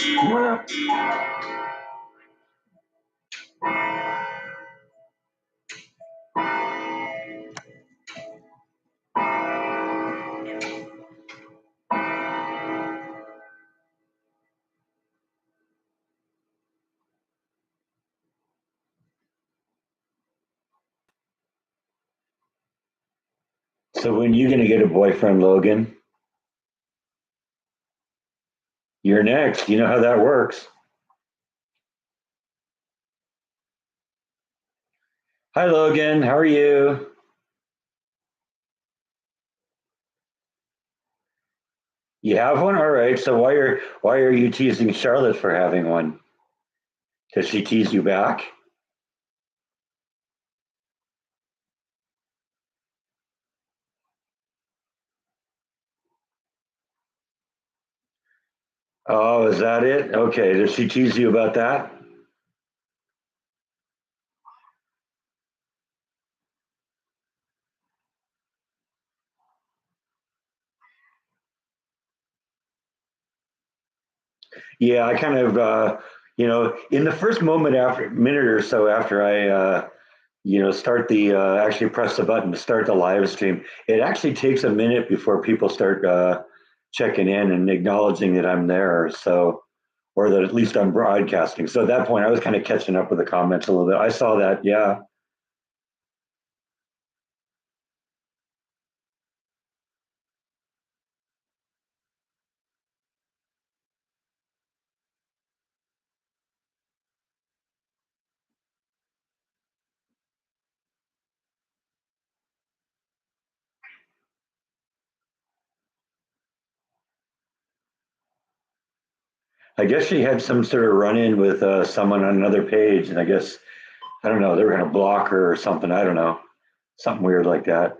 Come on up. So when you gonna get a boyfriend, Logan? You're next. You know how that works. Hi, Logan. How are you? You have one? All right. So why are you teasing Charlotte for having one? Does she tease you back? Oh, is that it? Okay. Does she tease you about that? Yeah, I kind of, in the first moment after minute or so after I, start actually press the button to start the live stream, it actually takes a minute before people start checking in and acknowledging that I'm there. So, or that at least I'm broadcasting. So at that point, I was kind of catching up with the comments a little bit. I saw that. Yeah. I guess she had some sort of run in with someone on another page. And I guess, I don't know, they were going to block her or something. I don't know. Something weird like that.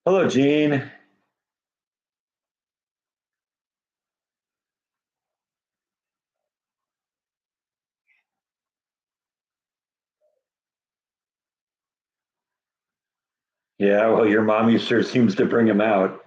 Hello, Gene. Yeah, well, your mommy sure seems to bring him out.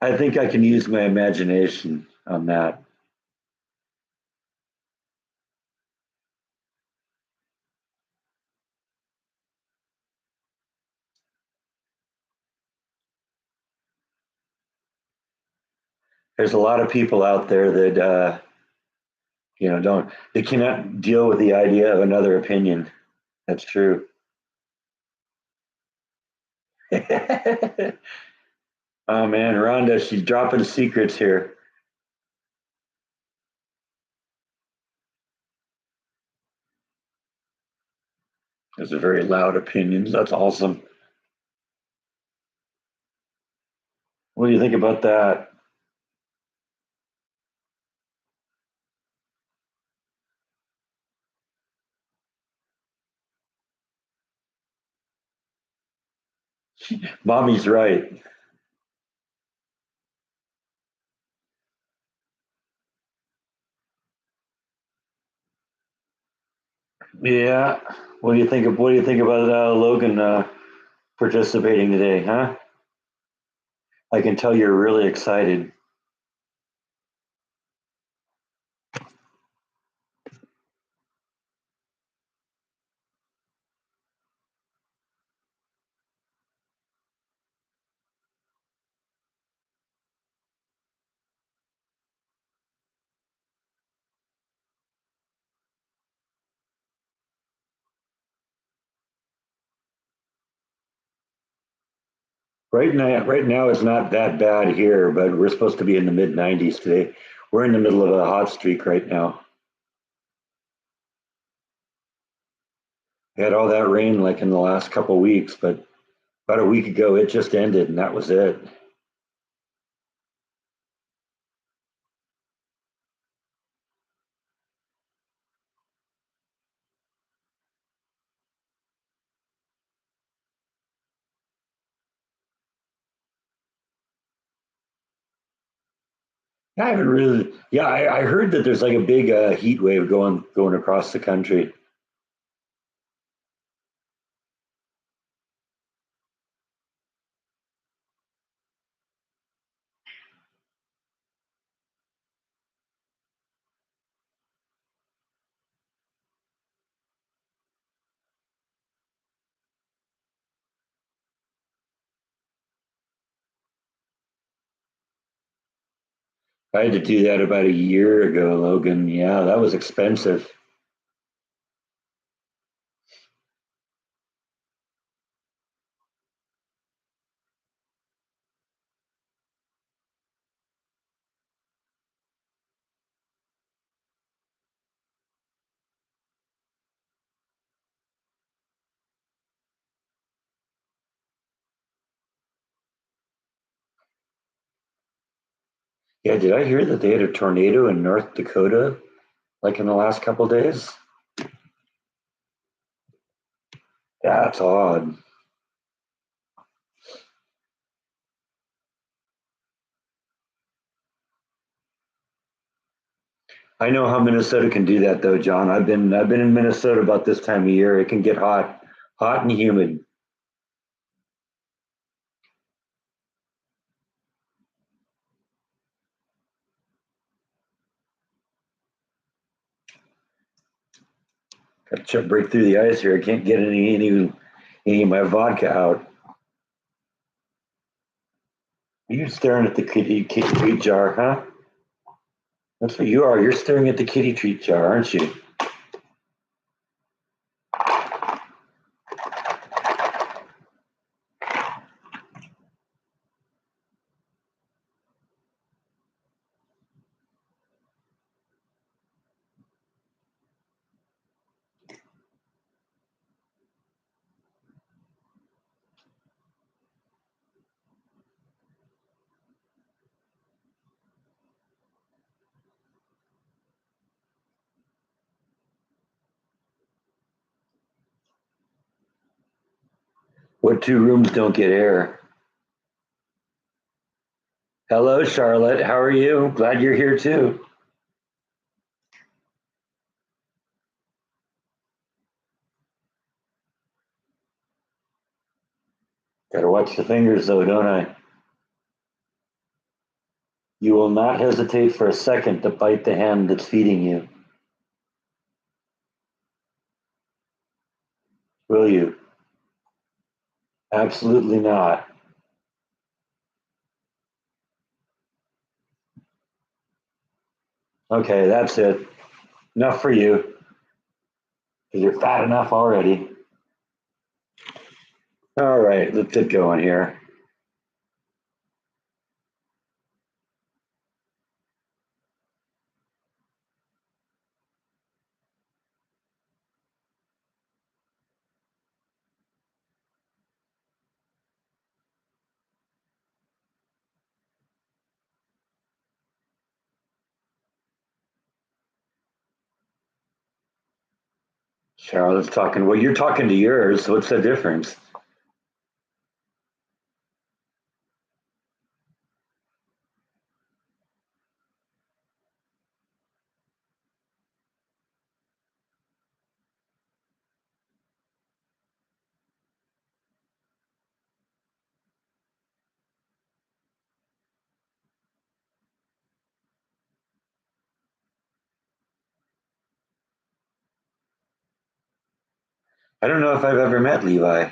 I think I can use my imagination on that. There's a lot of people out there that, they cannot deal with the idea of another opinion. That's true. Oh man, Rhonda, she's dropping secrets here. Those are very loud opinions. That's awesome. What do you think about that? Mommy's right. Yeah. What do you think about Logan participating today, huh? I can tell you're really excited. Right now it's not that bad here, but we're supposed to be in the mid 90s today. We're in the middle of a hot streak right now. We had all that rain like in the last couple of weeks, but about a week ago it just ended and that was it. I haven't really. Yeah, I heard that there's like a big heat wave going across the country. I had to do that about a year ago, Logan. Yeah, that was expensive. Yeah, did I hear that they had a tornado in North Dakota like in the last couple of days? That's odd. I know how Minnesota can do that though, John. I've been in Minnesota about this time of year. It can get hot and humid. Got to break through the ice here. I can't get any of my vodka out. You're staring at the kitty treat jar, huh? That's what you are. You're staring at the kitty treat jar, aren't you? What two rooms don't get air? Hello, Charlotte. How are you? Glad you're here too. Gotta watch the fingers though, don't I? You will not hesitate for a second to bite the hand that's feeding you, will you? Absolutely not. Okay, that's it. Enough for you, because you're fat enough already. All right, let's get going here. Charlotte's talking. Well, you're talking to yours. What's the difference? I don't know if I've ever met Levi.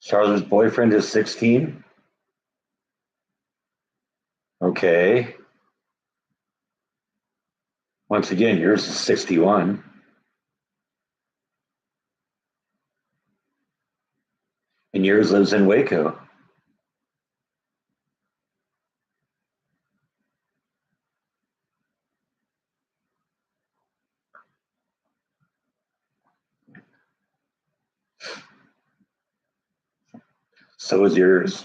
Charlotte's boyfriend is 16. Okay. Once again, yours is 61, and yours lives in Waco. So is yours.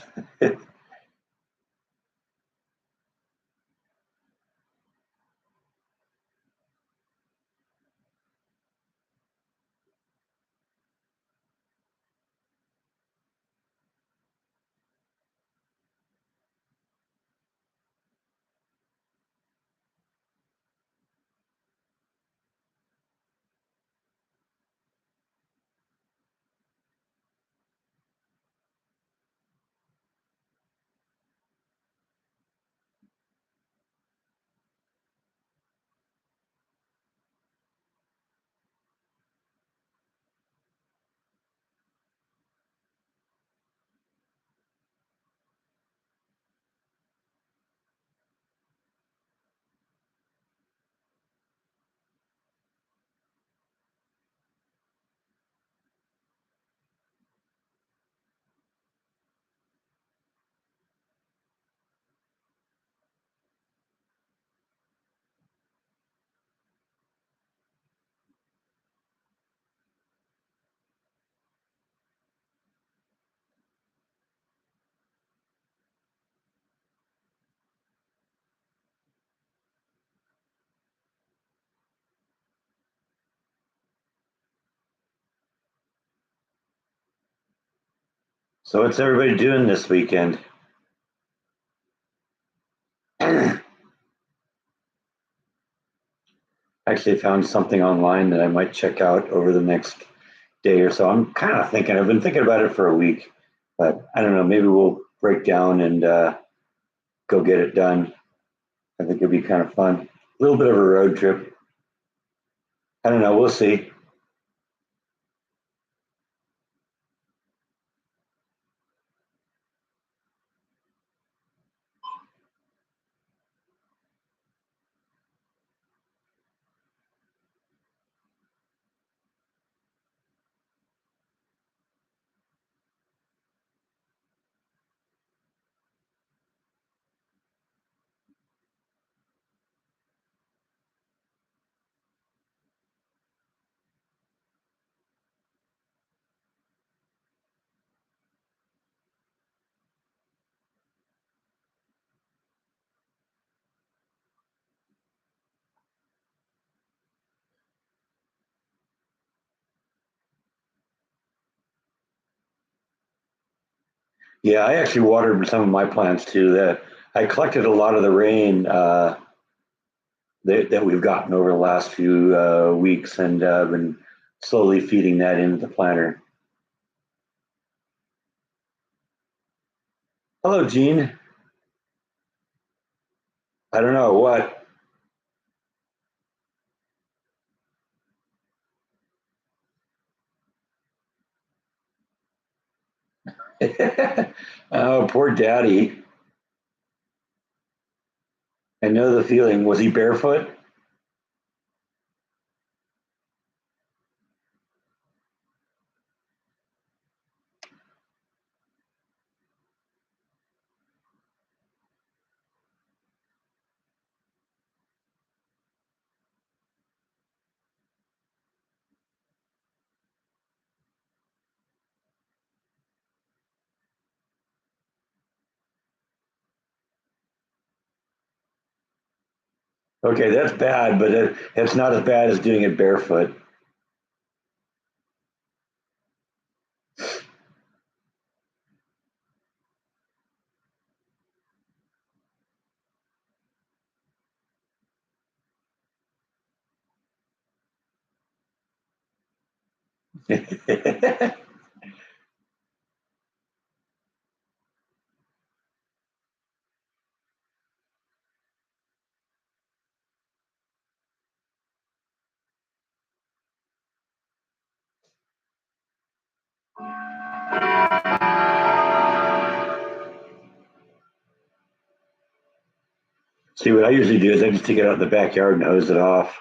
So what's everybody doing this weekend? Actually found something online that I might check out over the next day or so. I'm kind of thinking, I've been thinking about it for a week, but I don't know, maybe we'll break down and go get it done. I think it'd be kind of fun. A little bit of a road trip. I don't know, we'll see. Yeah, I actually watered some of my plants too. That I collected a lot of the rain that we've gotten over the last few weeks, and been slowly feeding that into the planter. Hello, Gene. I don't know what. Oh, poor daddy. I know the feeling. Was he barefoot? Okay, that's bad, but it's not as bad as doing it barefoot. See, what I usually do is I just take it out in the backyard and hose it off.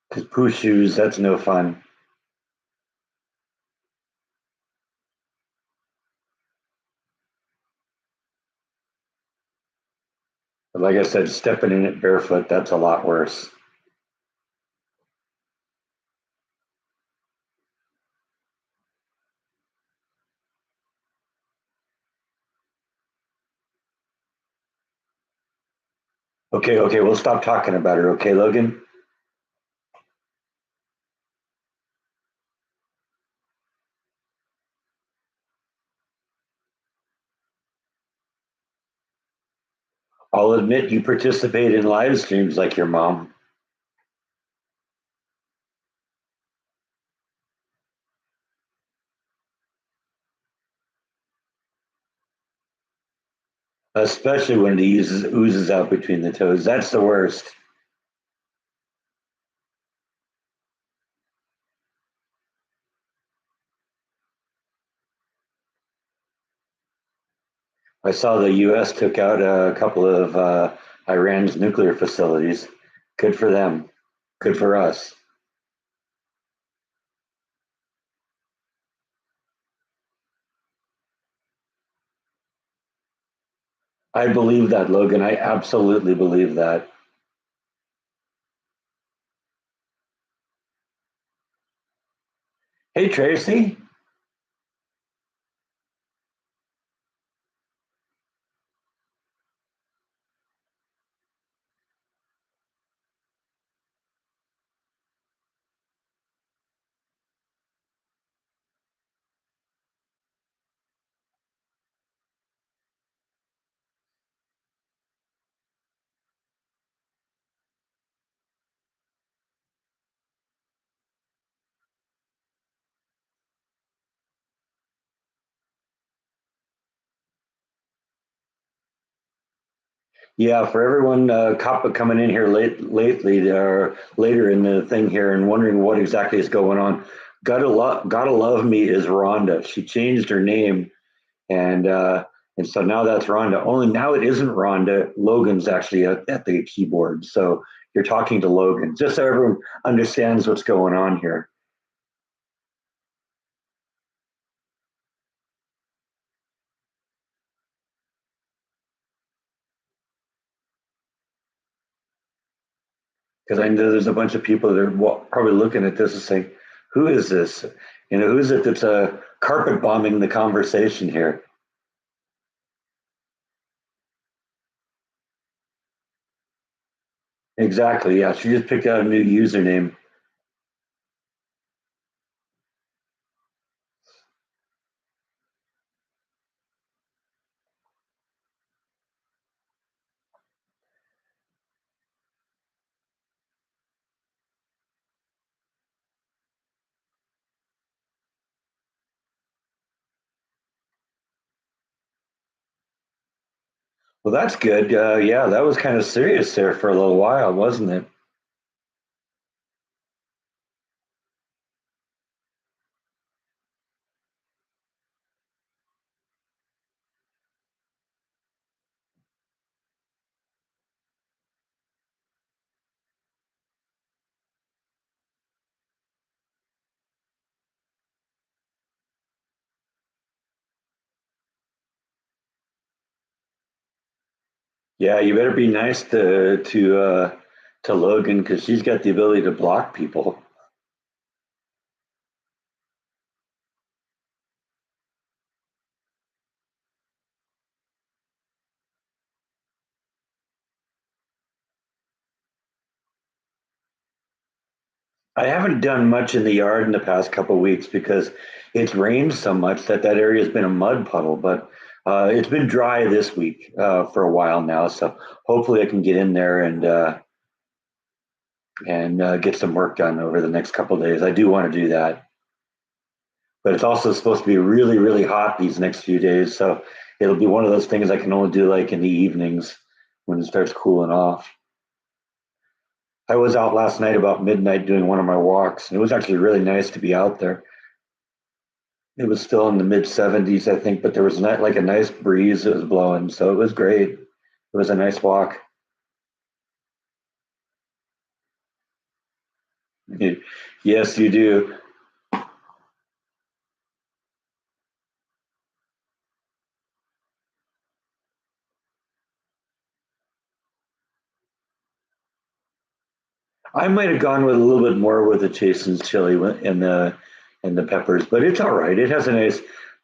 Because poo shoes, that's no fun. But like I said, stepping in it barefoot, that's a lot worse. Okay, okay, we'll stop talking about it. Okay, Logan? I'll admit you participate in live streams like your mom, especially when it oozes out between the toes. That's the worst. I saw the U.S. took out a couple of Iran's nuclear facilities. Good for them. Good for us. I believe that, Logan. I absolutely believe that. Hey, Tracy. Yeah, for everyone coming in here lately or later in the thing here and wondering what exactly is going on, gotta love me is Rhonda. She changed her name and so now that's Rhonda. Only now it isn't Rhonda. Logan's actually at the keyboard, so you're talking to Logan. Just so everyone understands what's going on here, because I know there's a bunch of people that are probably looking at this and saying, "Who is this? You know, who is it that's carpet bombing the conversation here?" Exactly. Yeah, she just picked out a new username. Well, that's good. Yeah, that was kind of serious there for a little while, wasn't it? Yeah, you better be nice to Logan because she's got the ability to block people. I haven't done much in the yard in the past couple of weeks because it's rained so much that that area has been a mud puddle. But it's been dry this week for a while now, so hopefully I can get in there and get some work done over the next couple of days. I do want to do that, but it's also supposed to be really, really hot these next few days, so it'll be one of those things I can only do like in the evenings when it starts cooling off. I was out last night about midnight doing one of my walks, and it was actually really nice to be out there. It was still in the mid 70s, I think, but there was not like a nice breeze that was blowing, so it was great. It was a nice walk. Yes, you do. I might have gone with a little bit more with the Jason's chili and the peppers, but it's all right. It has a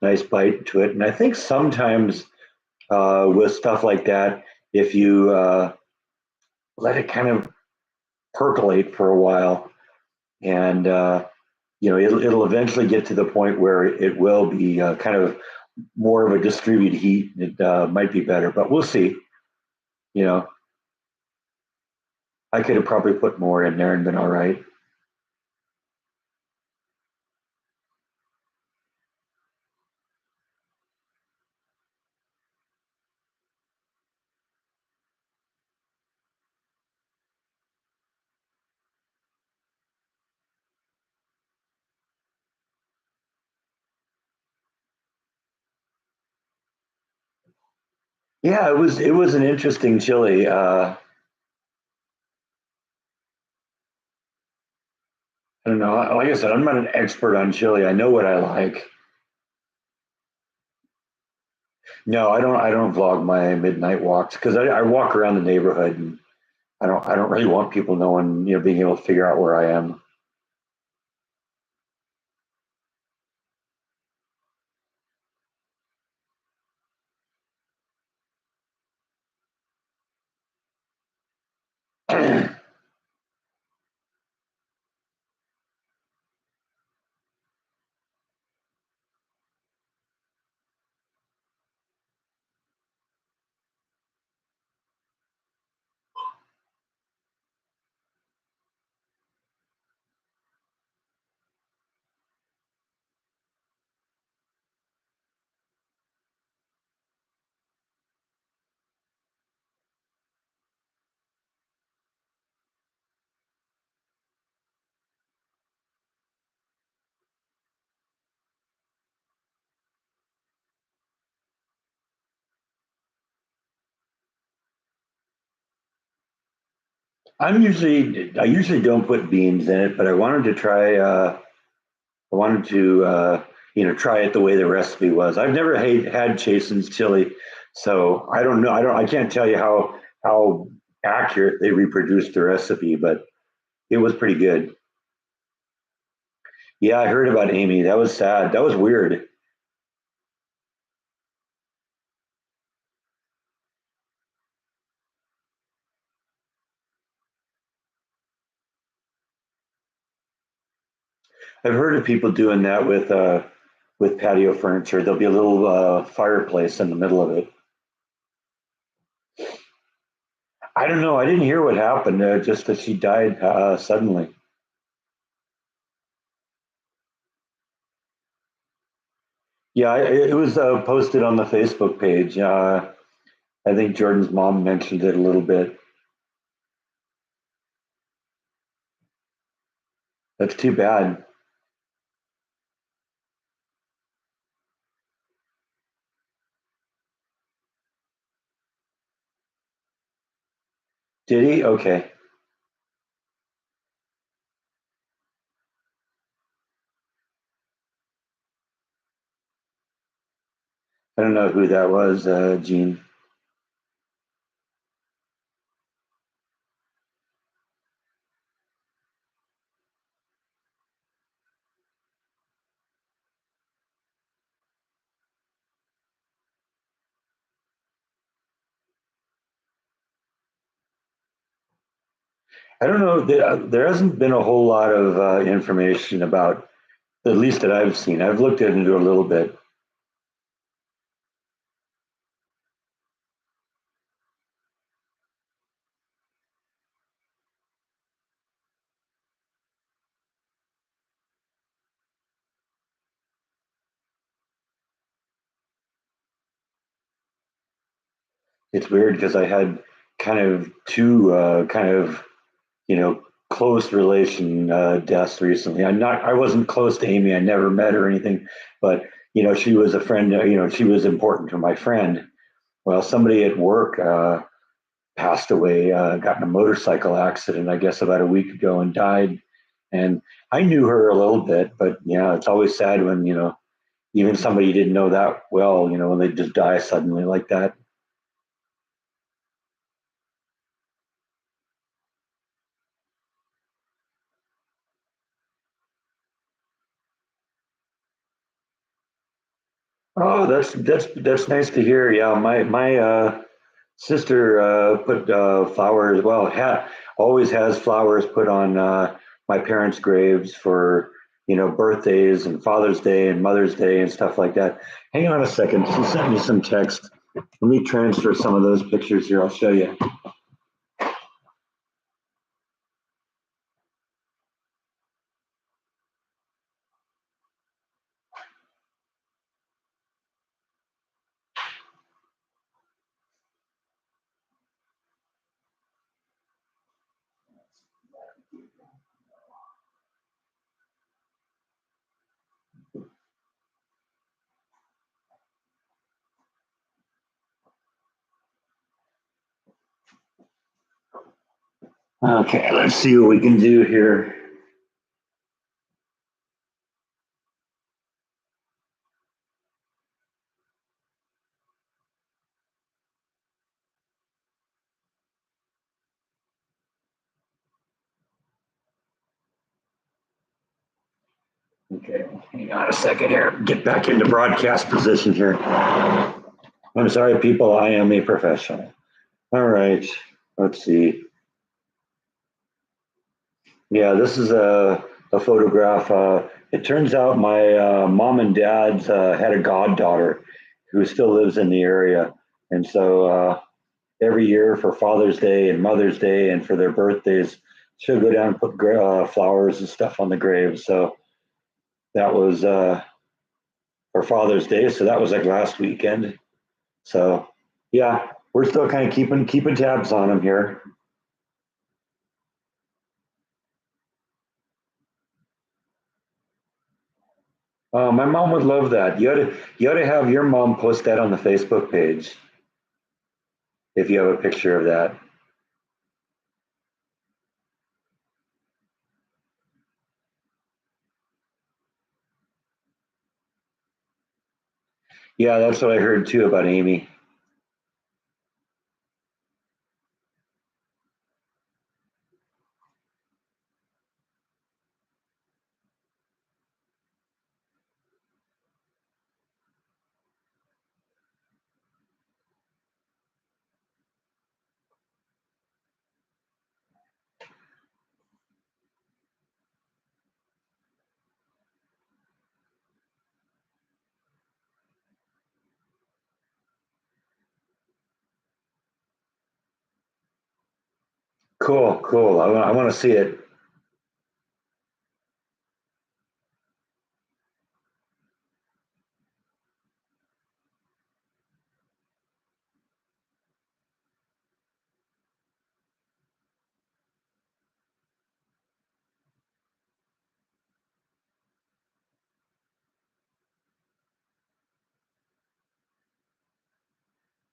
nice bite to it, and I think sometimes with stuff like that, if you let it kind of percolate for a while, and it'll eventually get to the point where it will be kind of more of a distributed heat. It might be better, but we'll see. You know, I could have probably put more in there and been all right. Yeah, it was an interesting chili. I don't know. Like I said, I'm not an expert on chili. I know what I like. No, I don't. I don't vlog my midnight walks because I walk around the neighborhood and I don't really want people knowing, being able to figure out where I am. I usually don't put beans in it, but I wanted to try. I wanted to, try it the way the recipe was. I've never had Chasen's chili, so I don't know. I can't tell you how accurate they reproduced the recipe, but it was pretty good. Yeah, I heard about Amy. That was sad. That was weird. I've heard of people doing that with patio furniture. There'll be a little fireplace in the middle of it. I don't know. I didn't hear what happened. Just that she died suddenly. Yeah, it was posted on the Facebook page. I think Jordan's mom mentioned it a little bit. That's too bad. Did he? Okay. I don't know who that was, Gene. I don't know. There hasn't been a whole lot of information about, at least that I've seen. I've looked into it a little bit. It's weird because I had kind of two kind of close relation deaths recently. I wasn't close to Amy. I never met her or anything, but she was a friend. She was important to my friend. Well, somebody at work passed away, got in a motorcycle accident, I guess, about a week ago and died. And I knew her a little bit, but yeah, it's always sad when even somebody you didn't know that well, when they just die suddenly like that. Oh, that's nice to hear. Yeah, my sister put flowers. Well, always has flowers put on my parents' graves for birthdays and Father's Day and Mother's Day and stuff like that. Hang on a second. She sent me some text. Let me transfer some of those pictures here. I'll show you. Okay, let's see what we can do here. Okay, hang on a second here. Get back into broadcast position here. I'm sorry, people. I am a professional. All right. Let's see. Yeah, this is a photograph. It turns out my mom and dad's had a goddaughter who still lives in the area. And so every year for Father's Day and Mother's Day and for their birthdays, she'll go down and put flowers and stuff on the grave. So that was for Father's Day. So that was like last weekend. So yeah, we're still kind of keeping tabs on them here. My mom would love that. You ought to have your mom post that on the Facebook page if you have a picture of that. Yeah, that's what I heard too about Amy. Cool, cool. I want to see it.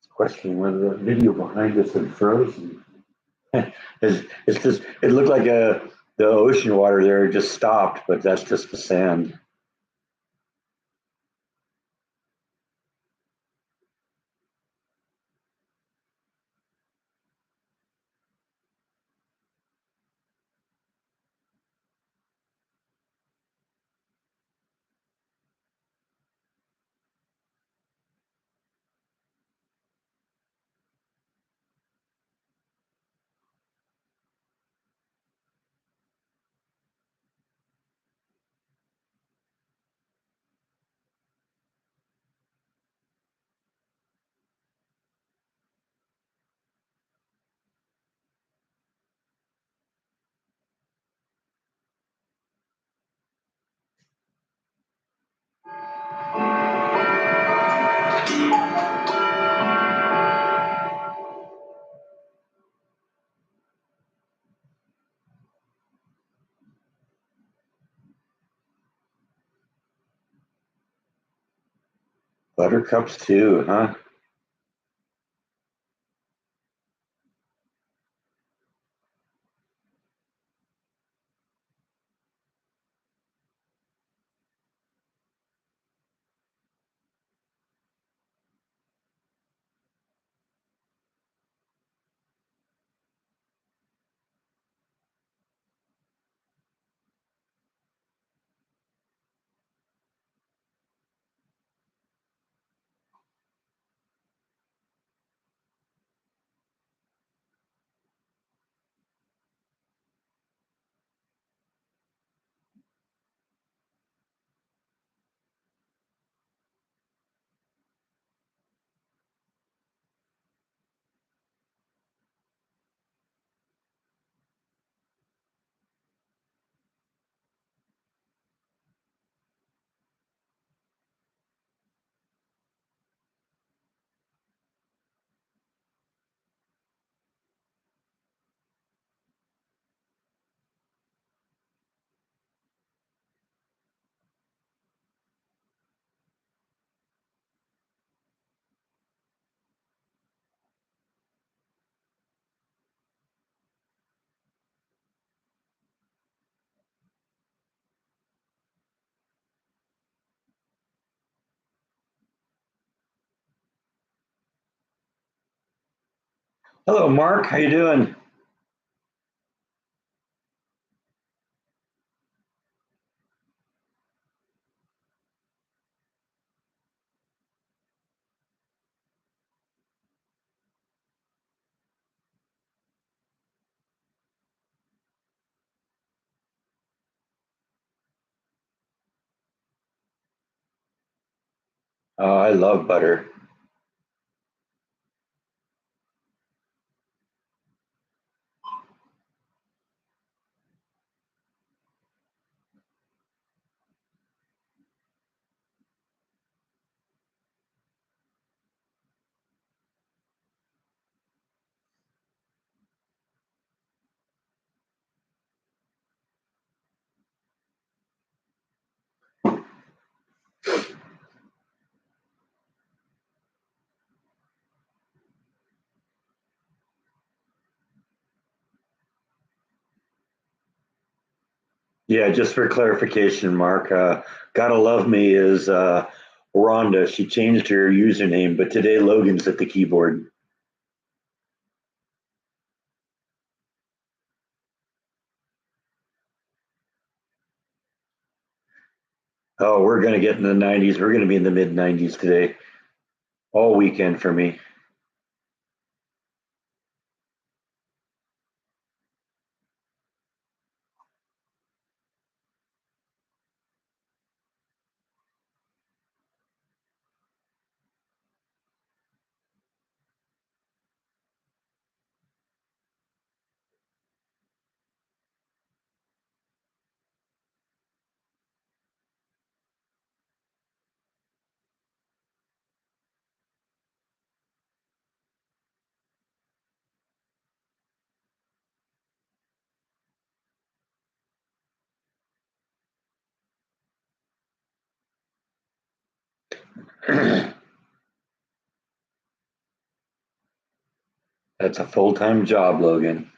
Questioning whether the video behind us had frozen. It's just it looked like the ocean water there just stopped, but that's just the sand. Buttercups too, huh? Hello, Mark. How you doing? Oh, I love butter. Yeah, just for clarification, Mark, Gotta Love Me is Rhonda. She changed her username, but today Logan's at the keyboard. Oh, we're going to get in the 90s. We're going to be in the mid 90s today, all weekend for me. That's a full time job, Logan.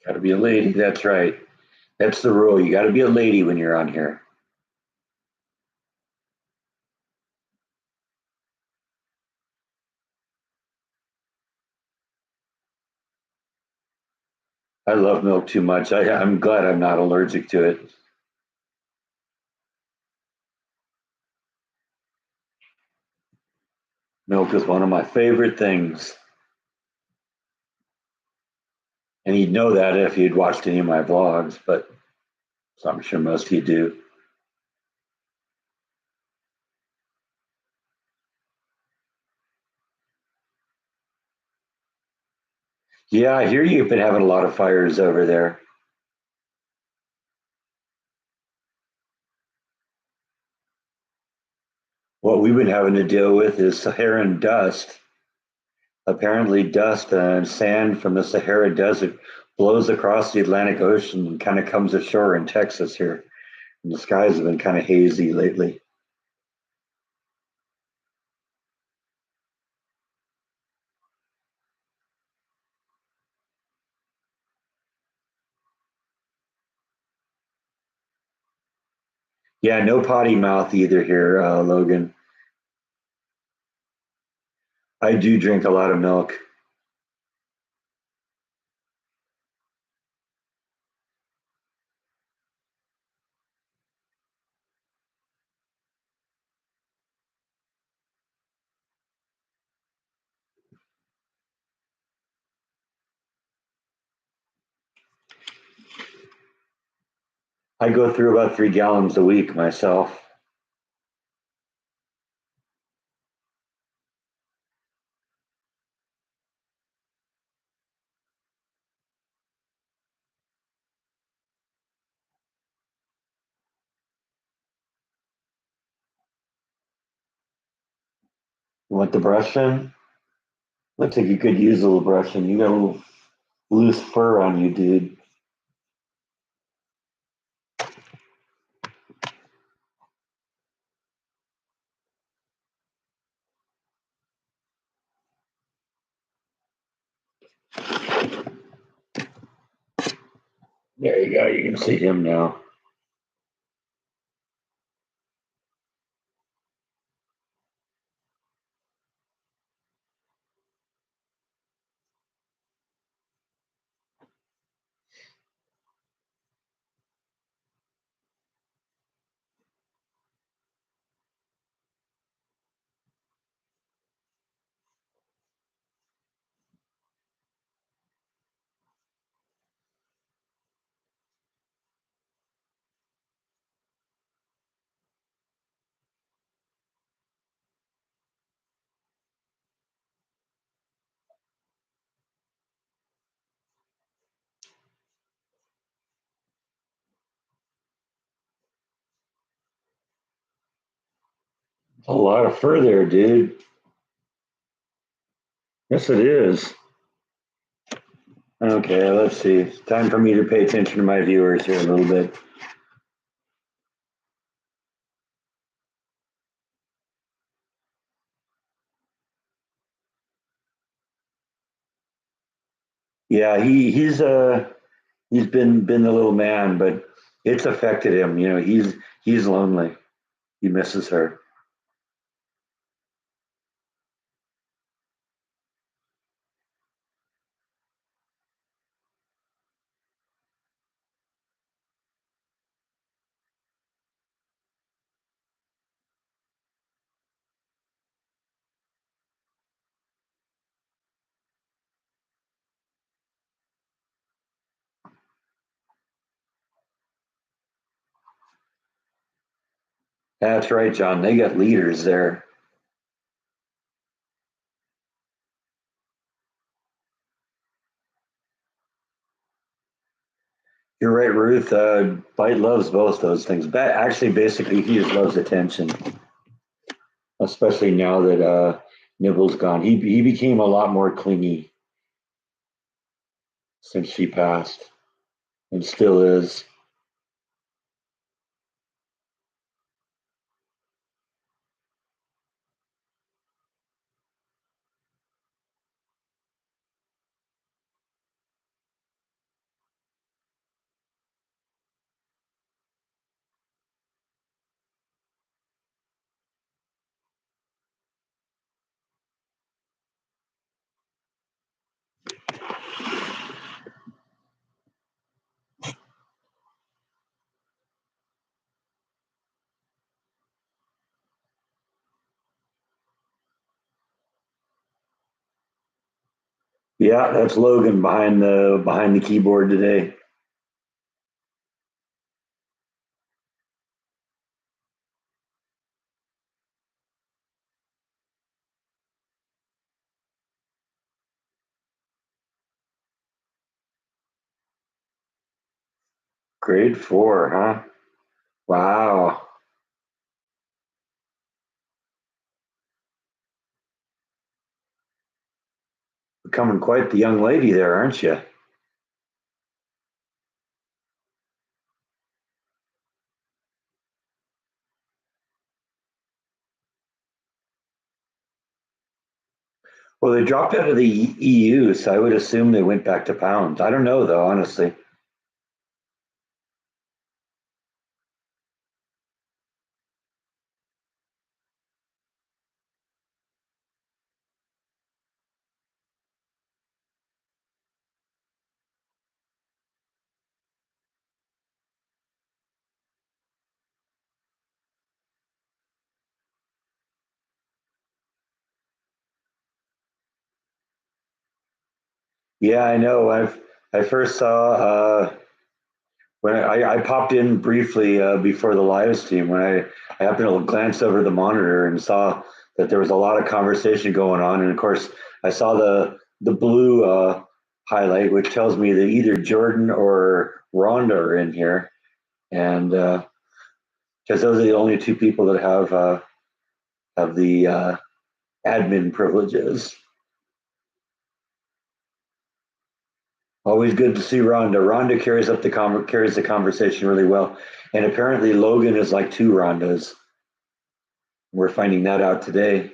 Got to be a lady. That's right. That's the rule. You got to be a lady when you're on here. I love milk too much. I'm glad I'm not allergic to it. Milk is one of my favorite things. And you'd know that if you'd watched any of my vlogs, but so I'm sure most of you do. Yeah, I hear you've been having a lot of fires over there. What we've been having to deal with is Saharan dust. Apparently, dust and sand from the Sahara Desert blows across the Atlantic Ocean and kind of comes ashore in Texas here. And the skies have been kind of hazy lately. Yeah, no potty mouth either here, Logan. I do drink a lot of milk. I go through about 3 gallons a week myself. You want the brush in? Looks like you could use a little brushing. You got a little loose fur on you, dude. There you go. You can see him now. A lot of fur there, dude. Yes, it is. Okay, let's see. It's time for me to pay attention to my viewers here a little bit. Yeah, he's been the little man, but it's affected him. You know, he's lonely. He misses her. That's right, John. They got leaders there. You're right, Ruth. Bite loves both those things. But actually, basically, he just loves attention, especially now that Nibble's gone. He became a lot more clingy since she passed, and still is. Yeah, that's Logan behind the keyboard today. Grade four, huh? Wow, becoming quite the young lady there, aren't you? Well, they dropped out of the EU, so I would assume they went back to pounds. I don't know though, honestly. Yeah, I know. I first saw when I popped in briefly before the live stream when I happened to glance over the monitor and saw that there was a lot of conversation going on, and of course I saw the blue highlight, which tells me that either Jordan or Rhonda are in here, and because those are the only two people that have the admin privileges. Always good to see Rhonda. Rhonda carries the conversation really well, and apparently Logan is like two Rhondas. We're finding that out today.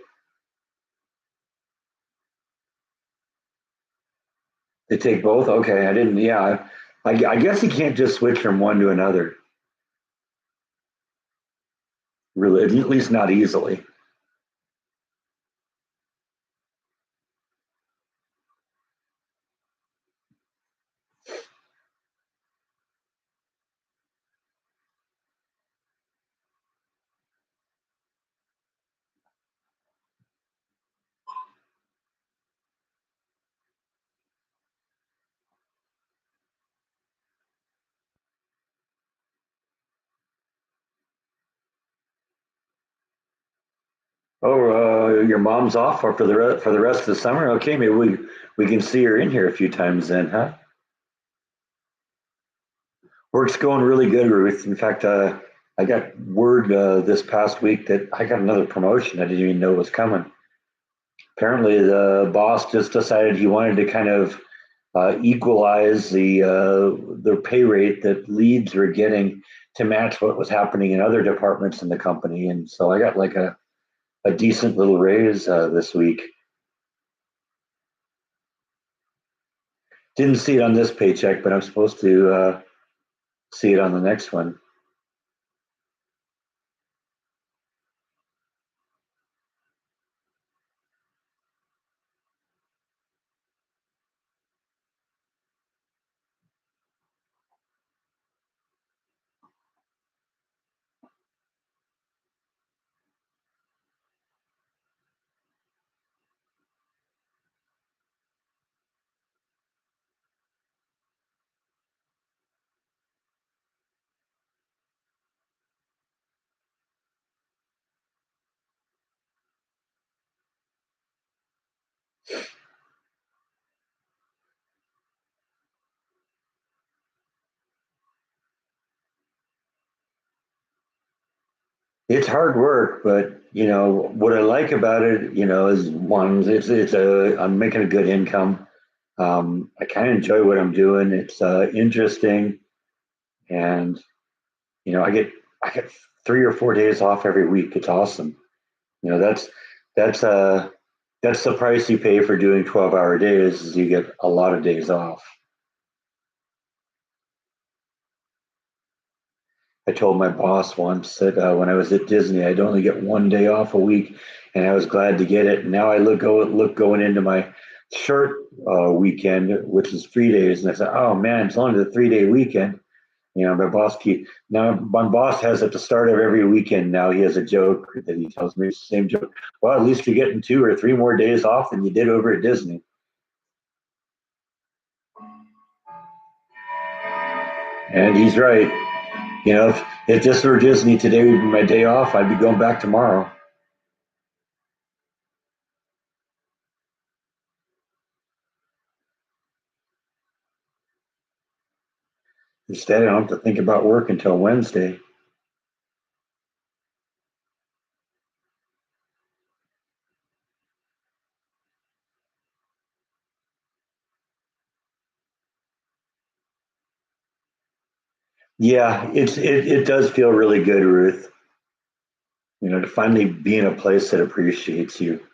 They take both. Okay, I didn't. Yeah, I guess you can't just switch from one to another. Really, at least not easily. Oh, your mom's off for the rest of the summer. Okay, maybe we can see her in here a few times then, huh? Work's going really good, Ruth. In fact, I got word this past week that I got another promotion. I didn't even know was coming. Apparently, the boss just decided he wanted to kind of equalize the pay rate that leads were getting to match what was happening in other departments in the company, and so I got like a decent little raise this week. Didn't see it on this paycheck, but I'm supposed to see it on the next one. It's hard work, but what I like about it, is one, it's a I'm making a good income. I kind of enjoy what I'm doing. It's interesting, and I get 3 or 4 days off every week. It's awesome. You know, that's uh that's the price you pay for doing 12-hour days. Is you get a lot of days off. I told my boss once that when I was at Disney, I'd only get one day off a week, and I was glad to get it. And now I look going into my short weekend, which is 3 days, and I said, "Oh man, it's only the 3 day weekend." My boss has at the start of every weekend. Now he has a joke that he tells me. It's the same joke. Well, at least you're getting 2 or 3 more days off than you did over at Disney. And he's right. If this were Disney, today would be my day off. I'd be going back tomorrow. Instead, I don't have to think about work until Wednesday. Yeah, it does feel really good, Ruth. To finally be in a place that appreciates you.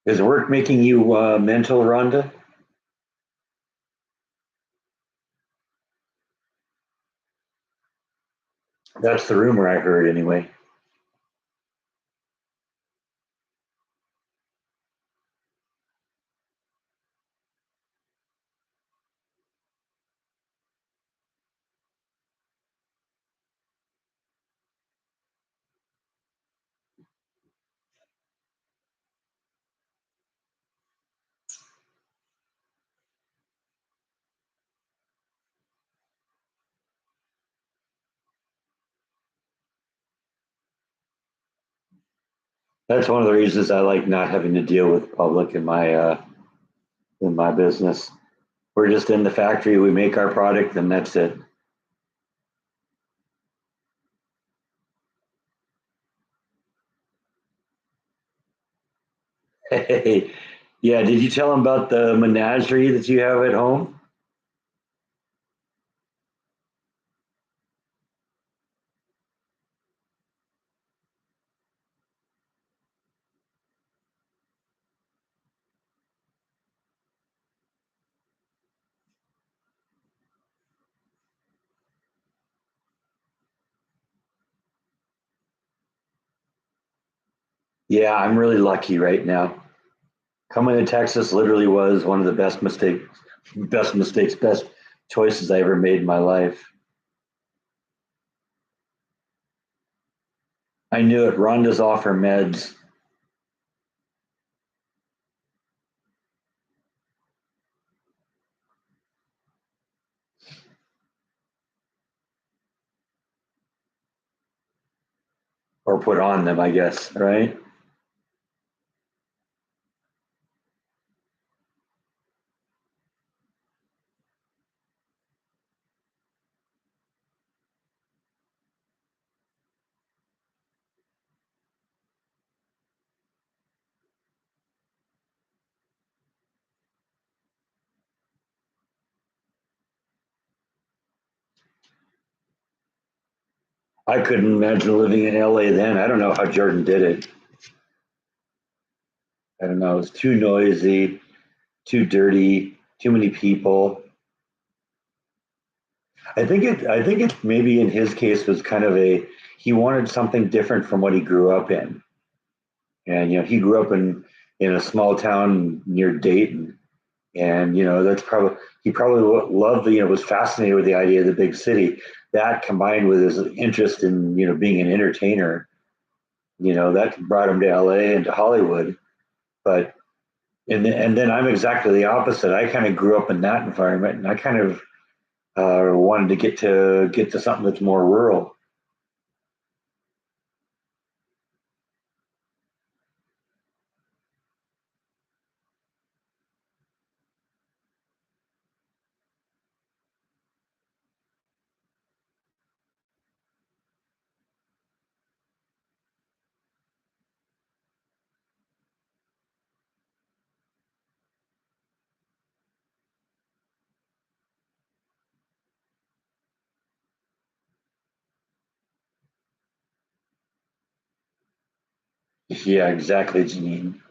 Is work making you mental, Rhonda? That's the rumor I heard, anyway. That's one of the reasons I like not having to deal with public in my business. We're just in the factory. We make our product, and that's it. Hey, yeah. Did you tell them about the menagerie that you have at home? Yeah, I'm really lucky right now. Coming to Texas literally was one of the best choices I ever made in my life. I knew it. Rhonda's off her meds or put on them, I guess, right? I couldn't imagine living in LA then. I don't know how Jordan did it. I don't know. It was too noisy, too dirty, too many people. I think it maybe in his case was kind of a he wanted something different from what he grew up in. And he grew up in a small town near Dayton, and that's probably he probably loved the was fascinated with the idea of the big city. That combined with his interest in being an entertainer, that brought him to LA and to Hollywood. But and then I'm exactly the opposite. I kind of grew up in that environment, and I kind of wanted to get to something that's more rural. Yeah, exactly, Janine.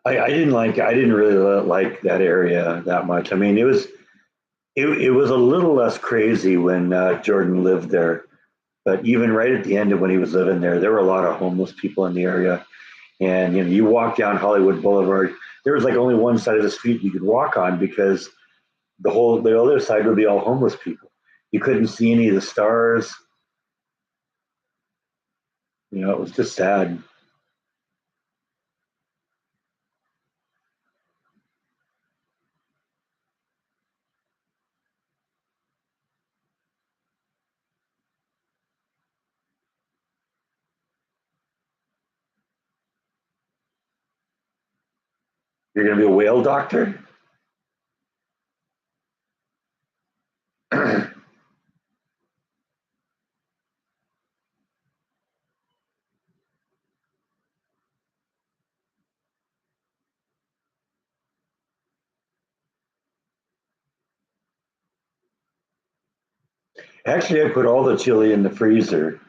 I didn't really like that area that much. I mean, it was a little less crazy when Jordan lived there, but even right at the end of when he was living there, there were a lot of homeless people in the area. And you walk down Hollywood Boulevard, there was like only one side of the street you could walk on because the other side would be all homeless people. You couldn't see any of the stars. It was just sad. You're going to be a whale doctor? Actually, I put all the chili in the freezer,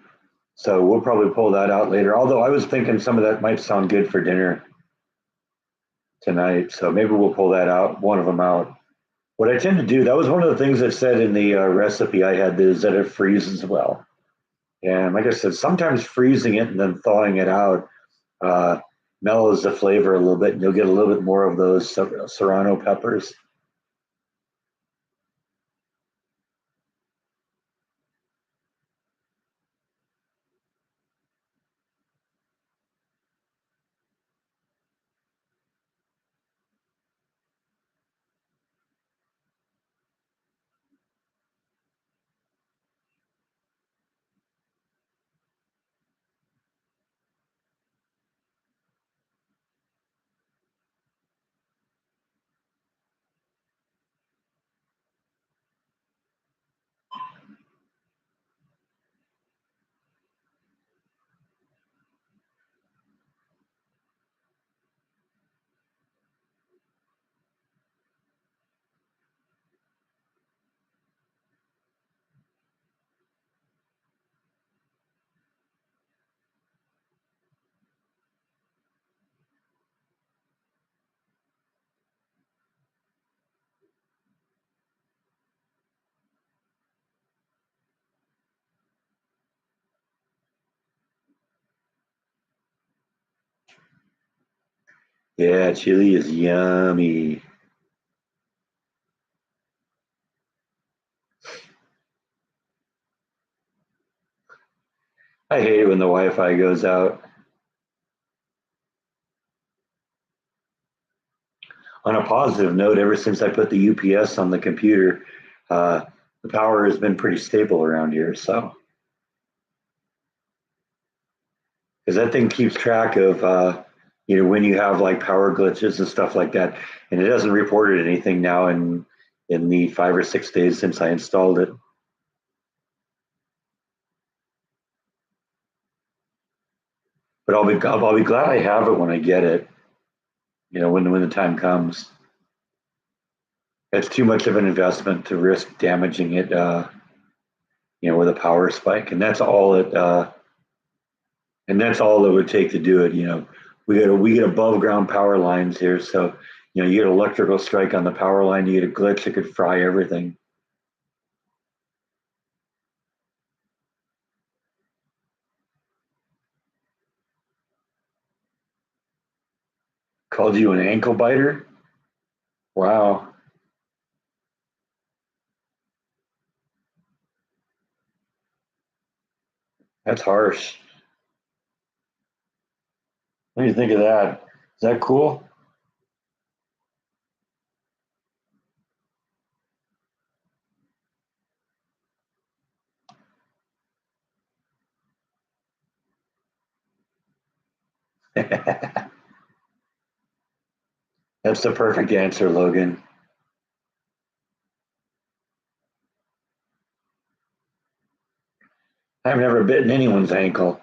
so we'll probably pull that out later. Although I was thinking some of that might sound good for dinner tonight, so maybe we'll pull that out, one of them out. What I tend to do, that was one of the things I said in the recipe I had, is that it freezes well. And like I said, sometimes freezing it and then thawing it out uh, mellows the flavor a little bit, and you'll get a little bit more of those serrano peppers. Yeah, chili is yummy. I hate it when the Wi-Fi goes out. On a positive note, ever since I put the UPS on the computer, uh, the power has been pretty stable around here. So, because that thing keeps track of, when you have like power glitches and stuff like that, and it hasn't reported anything now in the 5 or 6 days since I installed it. But I'll be glad I have it when I get it. When the time comes. It's too much of an investment to risk damaging it. With a power spike, and that's all it would take to do it. We get above ground power lines here, so you get an electrical strike on the power line, you get a glitch, it could fry everything. Called you an ankle biter? Wow, that's harsh. What do you think of that? Is that cool? That's the perfect answer, Logan. I've never bitten anyone's ankle.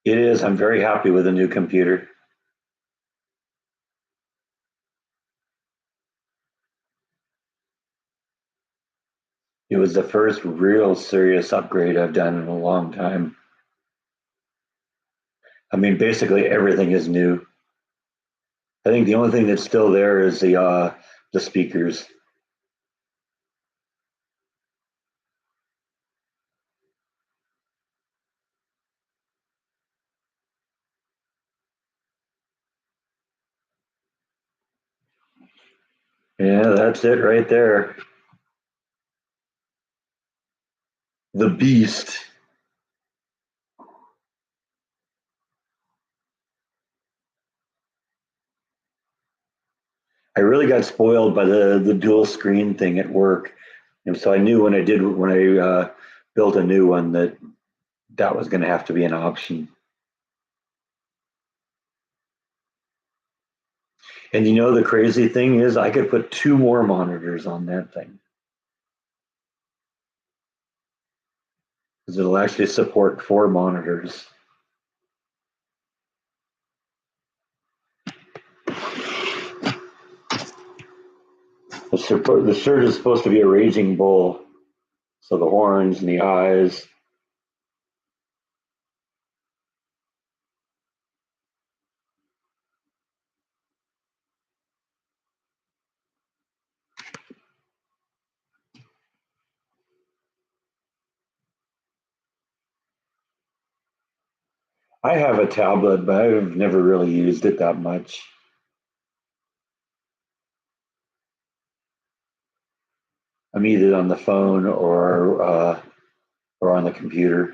It is. I'm very happy with the new computer. It was the first real serious upgrade I've done in a long time. I mean, basically everything is new. I think the only thing that's still there is the speakers. Yeah, that's it right there. The beast. I really got spoiled by the dual screen thing at work, and so I knew when I built a new one that was going to have to be an option. And the crazy thing is, I could put two more monitors on that thing because it'll actually support four monitors. The shirt is supposed to be a raging bull, so the horns and the eyes. I have a tablet, but I've never really used it that much. I'm either on the phone or on the computer.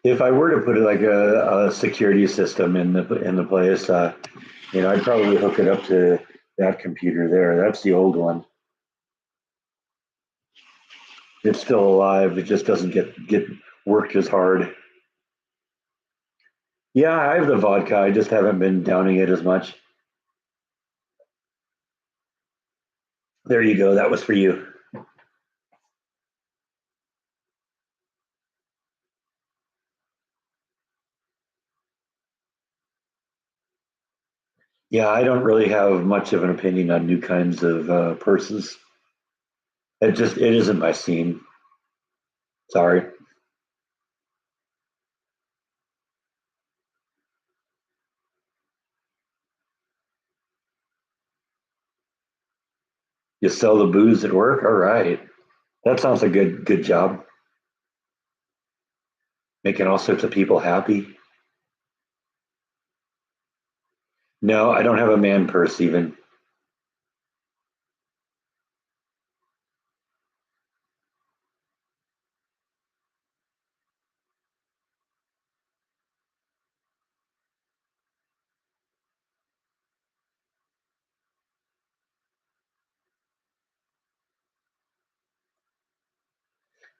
If I were to put like a security system in the place, I'd probably hook it up to that computer there. That's the old one. It's still alive. It just doesn't get worked as hard. Yeah, I have the vodka. I just haven't been downing it as much. There you go. That was for you. Yeah, I don't really have much of an opinion on new kinds of purses. It isn't my scene. Sorry. You sell the booze at work? All right. That sounds a good job. Making all sorts of people happy. No, I don't have a man purse even.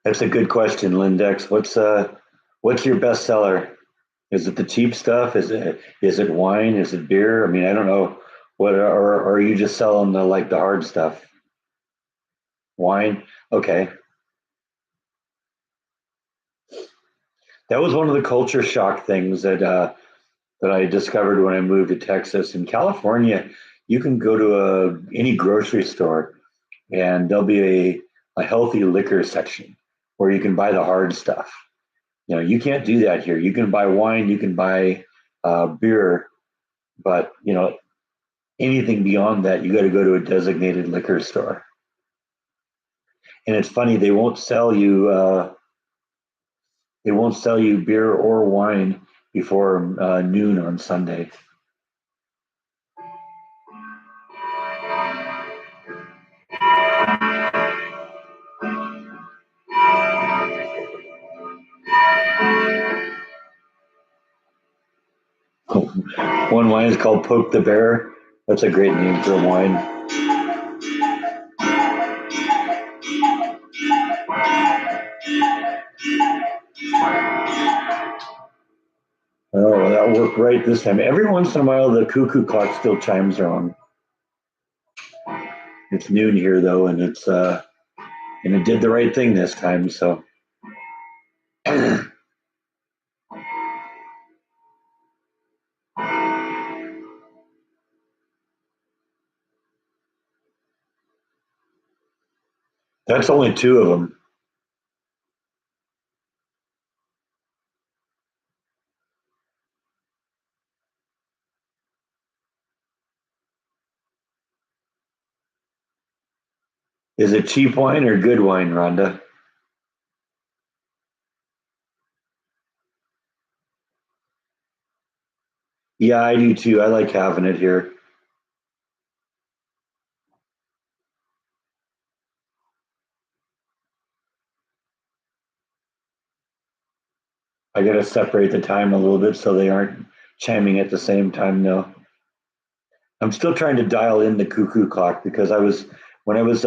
That's a good question, Lindex. What's your best seller? Is it the cheap stuff? Is it wine? Is it beer? I mean, I don't know or are you just selling the hard stuff? Wine? Okay. That was one of the culture shock things that I discovered when I moved to Texas. In California, you can go to any grocery store and there'll be a healthy liquor section where you can buy the hard stuff. You know, you can't do that here. You can buy wine, you can buy beer, but anything beyond that, you got to go to a designated liquor store. And it's funny, they won't sell you beer or wine before noon on Sunday. One wine is called Poke the Bear. That's a great name for a wine. Oh, that worked right this time. Every once in a while, the cuckoo clock still chimes wrong. It's noon here though, and it did the right thing this time. So that's only two of them. Is it cheap wine or good wine, Rhonda? Yeah, I do too. I like having it here. I got to separate the time a little bit so they aren't chiming at the same time. No, I'm still trying to dial in the cuckoo clock because when I was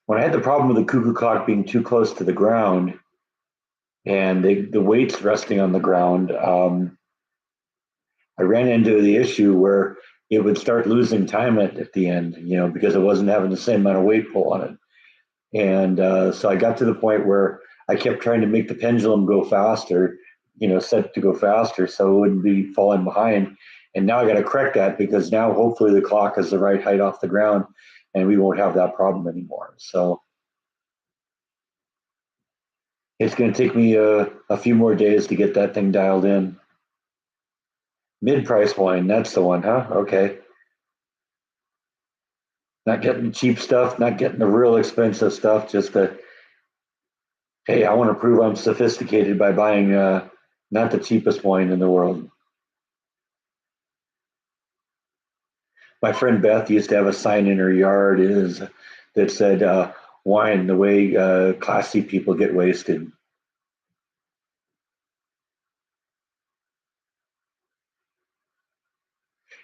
when I had the problem with the cuckoo clock being too close to the ground and the weights resting on the ground. I ran into the issue where it would start losing time at the end, because it wasn't having the same amount of weight pull on it. And so I got to the point where I kept trying to make the pendulum go faster, set to go faster so it wouldn't be falling behind. And now I got to correct that because now hopefully the clock is the right height off the ground and we won't have that problem anymore. So it's going to take me a few more days to get that thing dialed in. Mid price wine, that's the one, huh? Okay. Not getting cheap stuff, not getting the real expensive stuff. Just hey, I want to prove I'm sophisticated by buying not the cheapest wine in the world. My friend Beth used to have a sign in her yard is that said, "Wine the way classy people get wasted."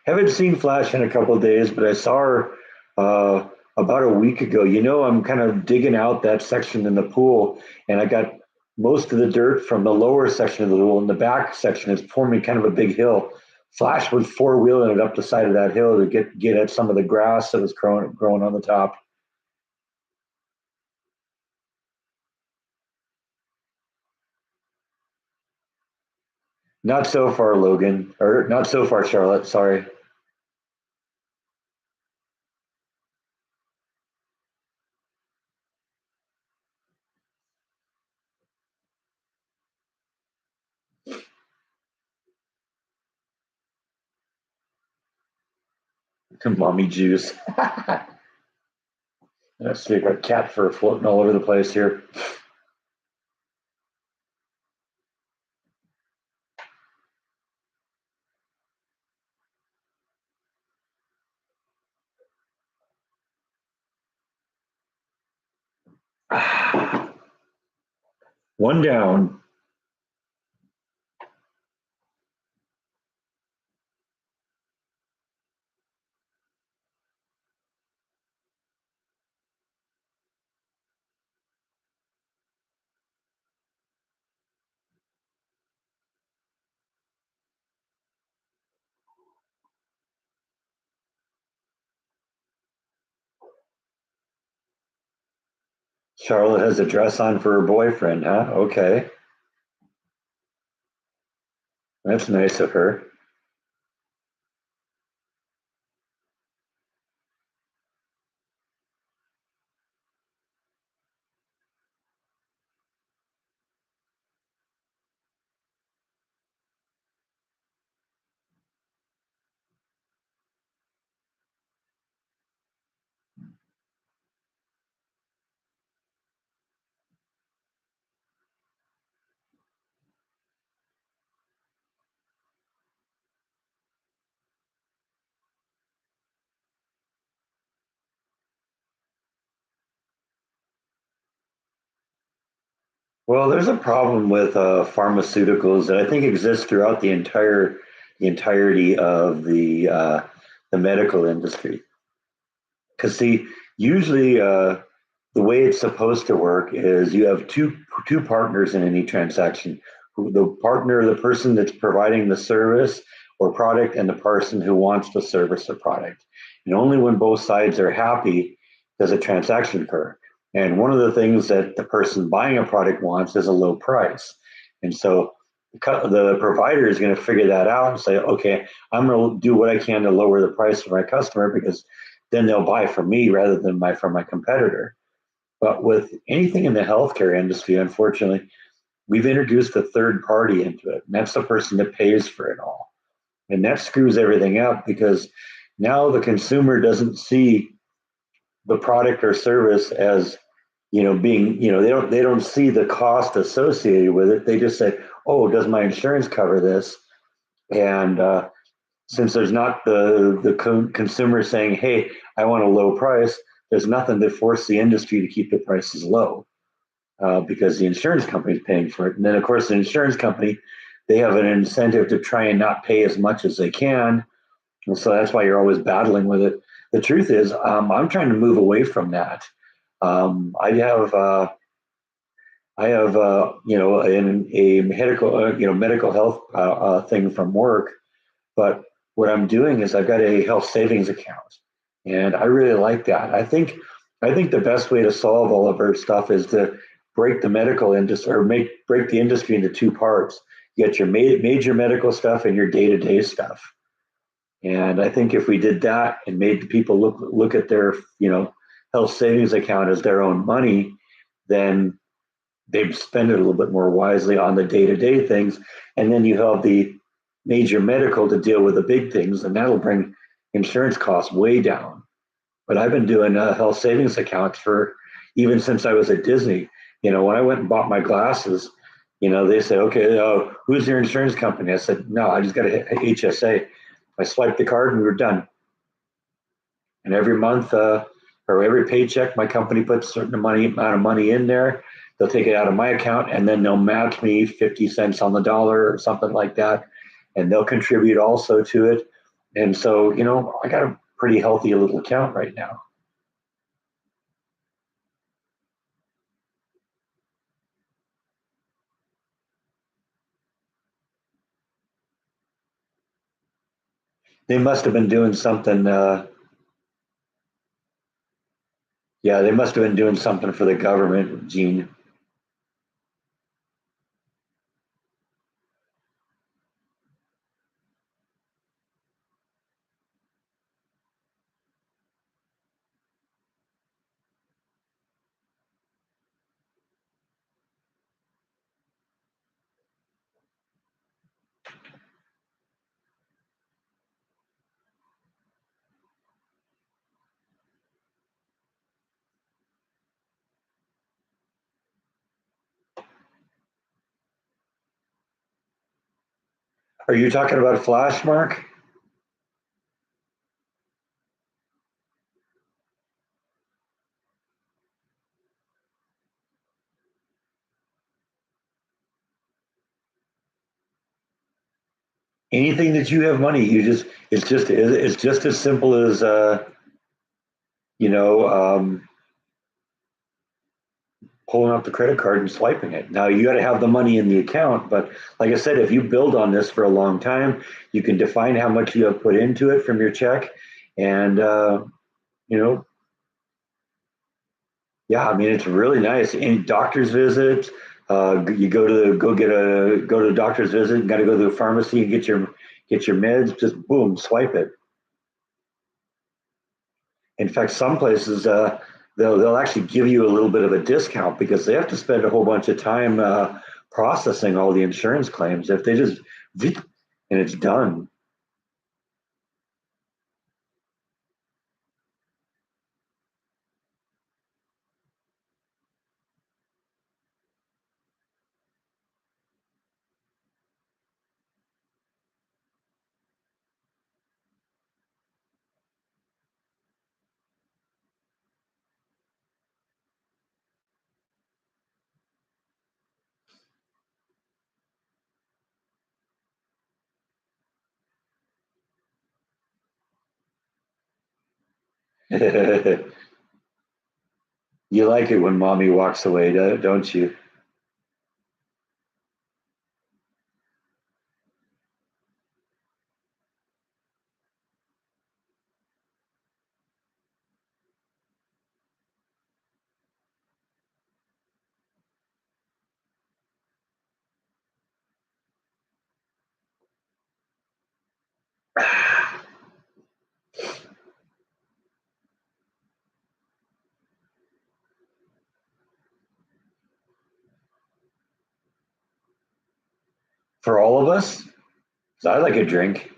Haven't seen Flash in a couple of days, but I saw her uh, about a week ago. I'm kind of digging out that section in the pool, and I got most of the dirt from the lower section of the pool, and the back section is forming kind of a big hill. Flash was four wheeling it up the side of that hill to get at some of the grass that was growing on the top. Not so far, Logan, or not so far, Charlotte. Sorry. Mommy juice. Let's see, got cat fur floating all over the place here. One down. Charlotte has a dress on for her boyfriend, huh? Okay. That's nice of her. Well, there's a problem with pharmaceuticals that I think exists throughout the entirety of the medical industry. Because see, usually the way it's supposed to work is you have two partners in any transaction. The partner, the person that's providing the service or product, and the person who wants the service or product. And only when both sides are happy does a transaction occur. And one of the things that the person buying a product wants is a low price. And so the provider is going to figure that out and say, okay, I'm going to do what I can to lower the price for my customer because then they'll buy from me rather than buy from my competitor. But with anything in the healthcare industry, unfortunately, we've introduced a third party into it, and that's the person that pays for it all. And that screws everything up because now the consumer doesn't see the product or service as being they don't see the cost associated with it. They just say, oh, does my insurance cover this? And since there's not the consumer saying, hey, I want a low price, there's nothing to force the industry to keep the prices low because the insurance company is paying for it. And then, of course, the insurance company, they have an incentive to try and not pay as much as they can. And so that's why you're always battling with it. The truth is, I'm trying to move away from that. I have a medical health thing from work, but what I'm doing is I've got a health savings account, and I really like that. I think the best way to solve all of our stuff is to break the medical industry or break the industry into two parts. You get your major medical stuff and your day to day stuff. And I think if we did that and made the people look at their health savings account as their own money, then they'd spend it a little bit more wisely on the day to day things. And then you have the major medical to deal with the big things, and that'll bring insurance costs way down. But I've been doing health savings accounts for even since I was at Disney. When I went and bought my glasses, they said, okay, who's your insurance company? I said, no, I just got a HSA. I swiped the card and we were done. And every month or every paycheck, my company puts a certain amount of money in there. They'll take it out of my account and then they'll match me 50 cents on the dollar or something like that. And they'll contribute also to it. And so, I got a pretty healthy little account right now. They must have been doing something. Yeah, they must have been doing something for the government, Gene. Are you talking about Flash, Mark? Anything that you have money, you just it's just as simple as you know pulling up the credit card and swiping it. Now you got to have the money in the account, but like I said, if you build on this for a long time, you can define how much you have put into it from your check, and you know, yeah, I mean it's really nice. Any doctor's visits, you go to a doctor's visit, got to go to the pharmacy and get your meds. Just boom, swipe it. In fact, some places they'll actually give you a little bit of a discount because they have to spend a whole bunch of time processing all the insurance claims. If they just and it's done. You like it when mommy walks away, don't you? For all of us, I like a drink.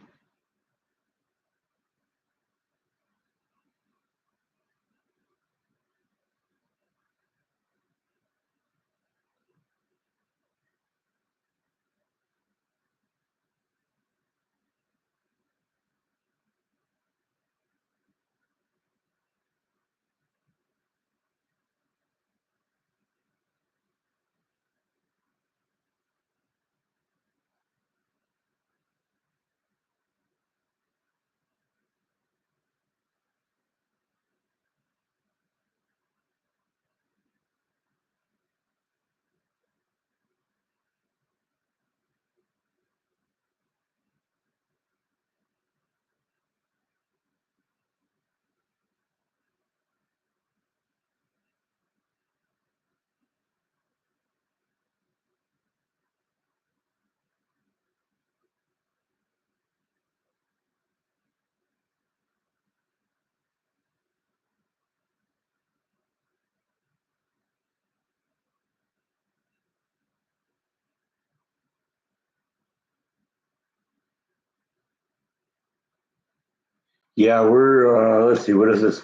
Yeah, we're let's see, what is this?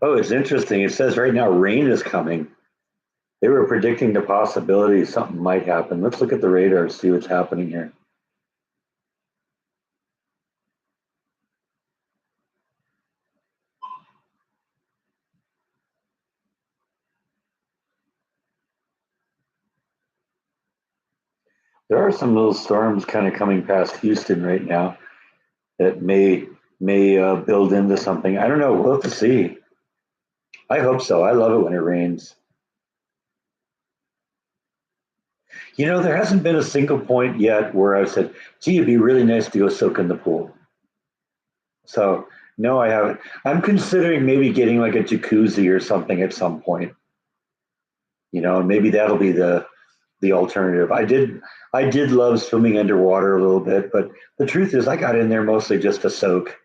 Oh, it's interesting. It says right now rain is coming. They were predicting the possibility something might happen. Let's look at the radar, see what's happening here. There are some little storms kind of coming past Houston right now that may build into something. I don't know. We'll have to see. I hope so. I love it when it rains. You know, there hasn't been a single point yet where I've said, "Gee, it'd be really nice to go soak in the pool." So no, I haven't. I'm considering maybe getting like a jacuzzi or something at some point. You know, and maybe that'll be the alternative. I did love swimming underwater a little bit, but the truth is, I got in there mostly just to soak.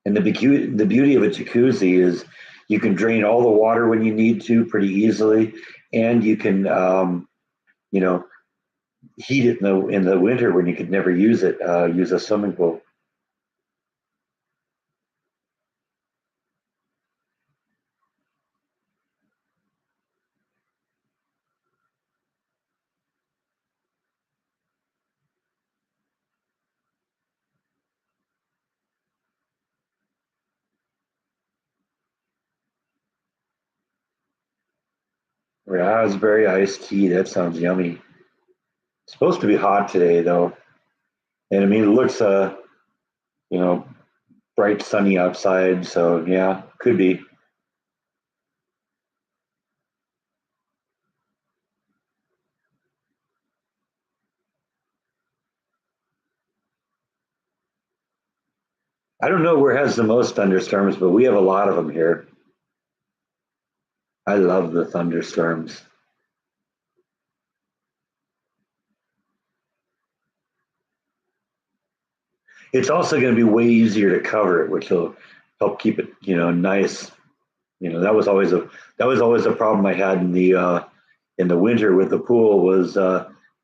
And the beauty of a jacuzzi is you can drain all the water when you need to pretty easily, and you can you know heat it in the winter when you could never use it. Use a swimming pool. Raspberry iced tea. That sounds yummy. It's supposed to be hot today, though. And I mean, it looks, you know, bright, sunny outside. So, yeah, could be. I don't know where has the most thunderstorms, but we have a lot of them here. I love the thunderstorms. It's also going to be way easier to cover it, which will help keep it, nice. That was always a problem I had in the winter with the pool was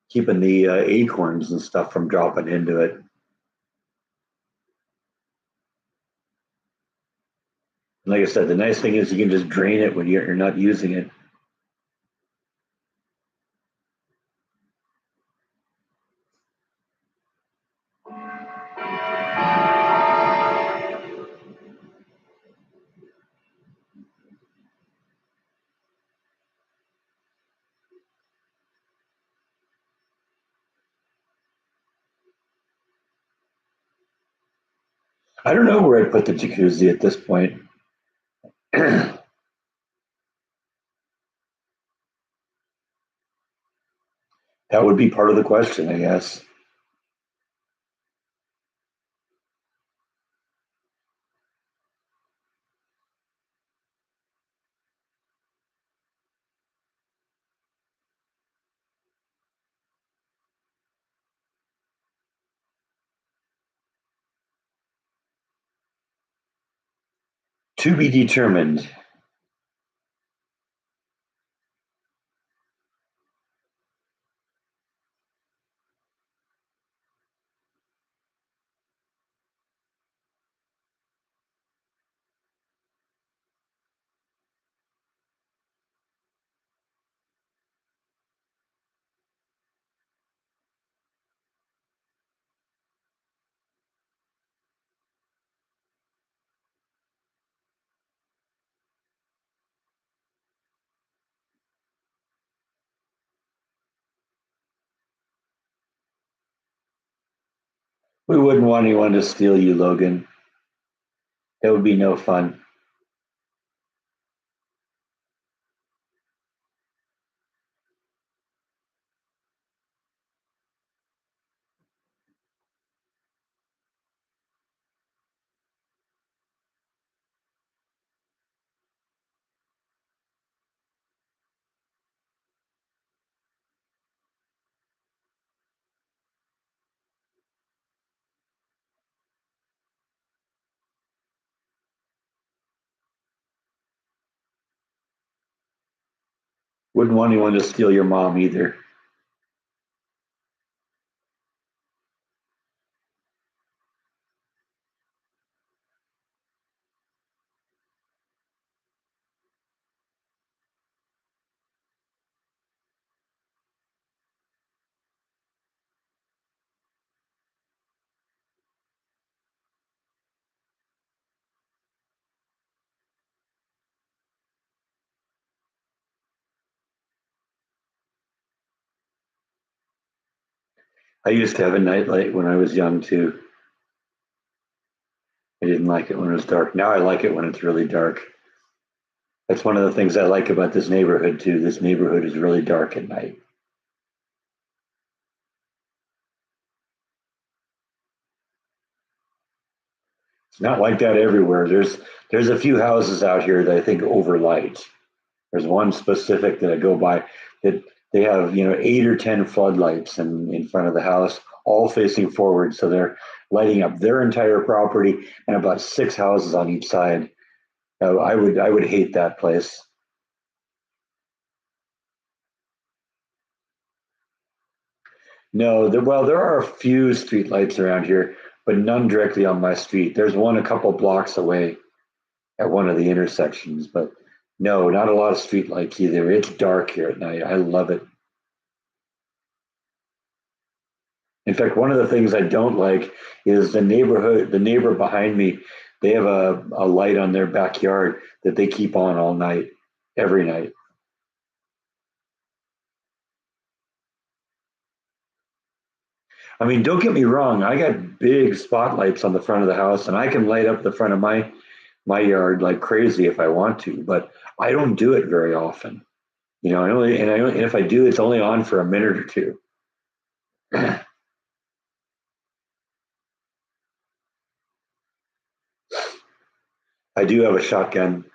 keeping the acorns and stuff from dropping into it. Like I said, the nice thing is you can just drain it when you're not using it. I don't know where I'd put the jacuzzi at this point. That would be part of the question, I guess. To be determined. We wouldn't want anyone to steal you, Logan. That would be no fun. Wouldn't want anyone to steal your mom either. I used to have a nightlight when I was young too. I didn't like it when it was dark. Now I like it when it's really dark. That's one of the things I like about this neighborhood too. This neighborhood is really dark at night. It's not like that everywhere. There's a few houses out here that I think overlight. There's one specific that I go by that they have, 8 or 10 floodlights in front of the house, all facing forward. So they're lighting up their entire property and about 6 houses on each side. I would hate that place. No, well, there are a few street lights around here, but none directly on my street. There's one a couple blocks away at one of the intersections, but no, not a lot of street lights either. It's dark here at night. I love it. In fact, one of the things I don't like is the neighbor behind me, they have a light on their backyard that they keep on all night, every night. I mean, don't get me wrong. I got big spotlights on the front of the house, and I can light up the front of my yard like crazy if I want to. But I don't do it very often. You know, and if I do, it's only on for a minute or two. I do have a shotgun.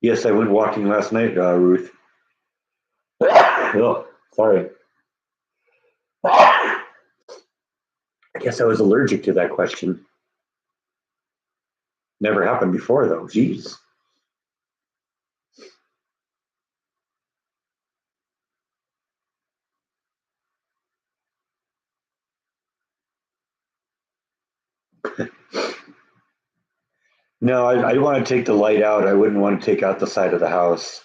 Yes, I went walking last night, Ruth. Oh, sorry. I guess I was allergic to that question. Never happened before, though. Jeez. No, I want to take the light out. I wouldn't want to take out the side of the house.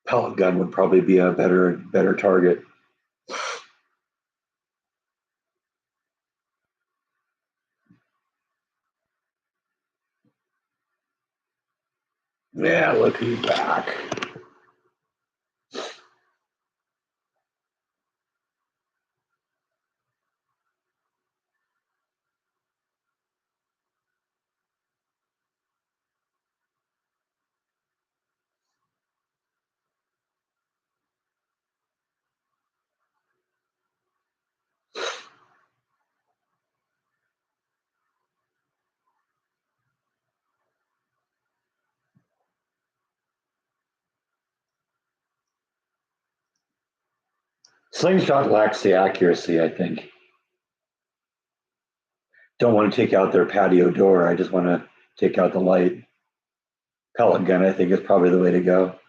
Pellet gun would probably be a better target. Yeah, look who's back. Slingshot lacks the accuracy, I think. Don't want to take out their patio door. I just want to take out the light. Pellet gun, I think, is probably the way to go.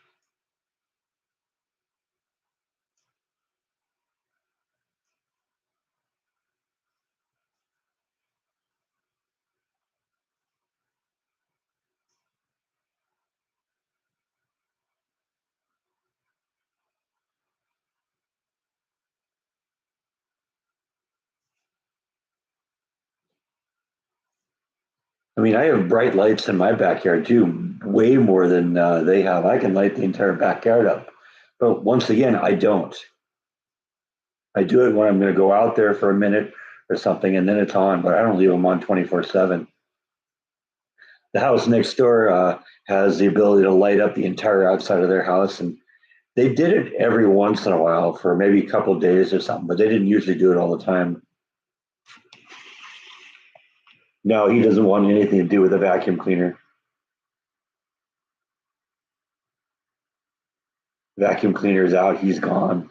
I mean, I have bright lights in my backyard too, way more than they have. I can light the entire backyard up. But once again, I don't. I do it when I'm going to go out there for a minute or something, and then it's on. But I don't leave them on 24/7. The house next door has the ability to light up the entire outside of their house, and they did it every once in a while for maybe a couple of days or something, but they didn't usually do it all the time. No, he doesn't want anything to do with a vacuum cleaner. Vacuum cleaner's out, he's gone.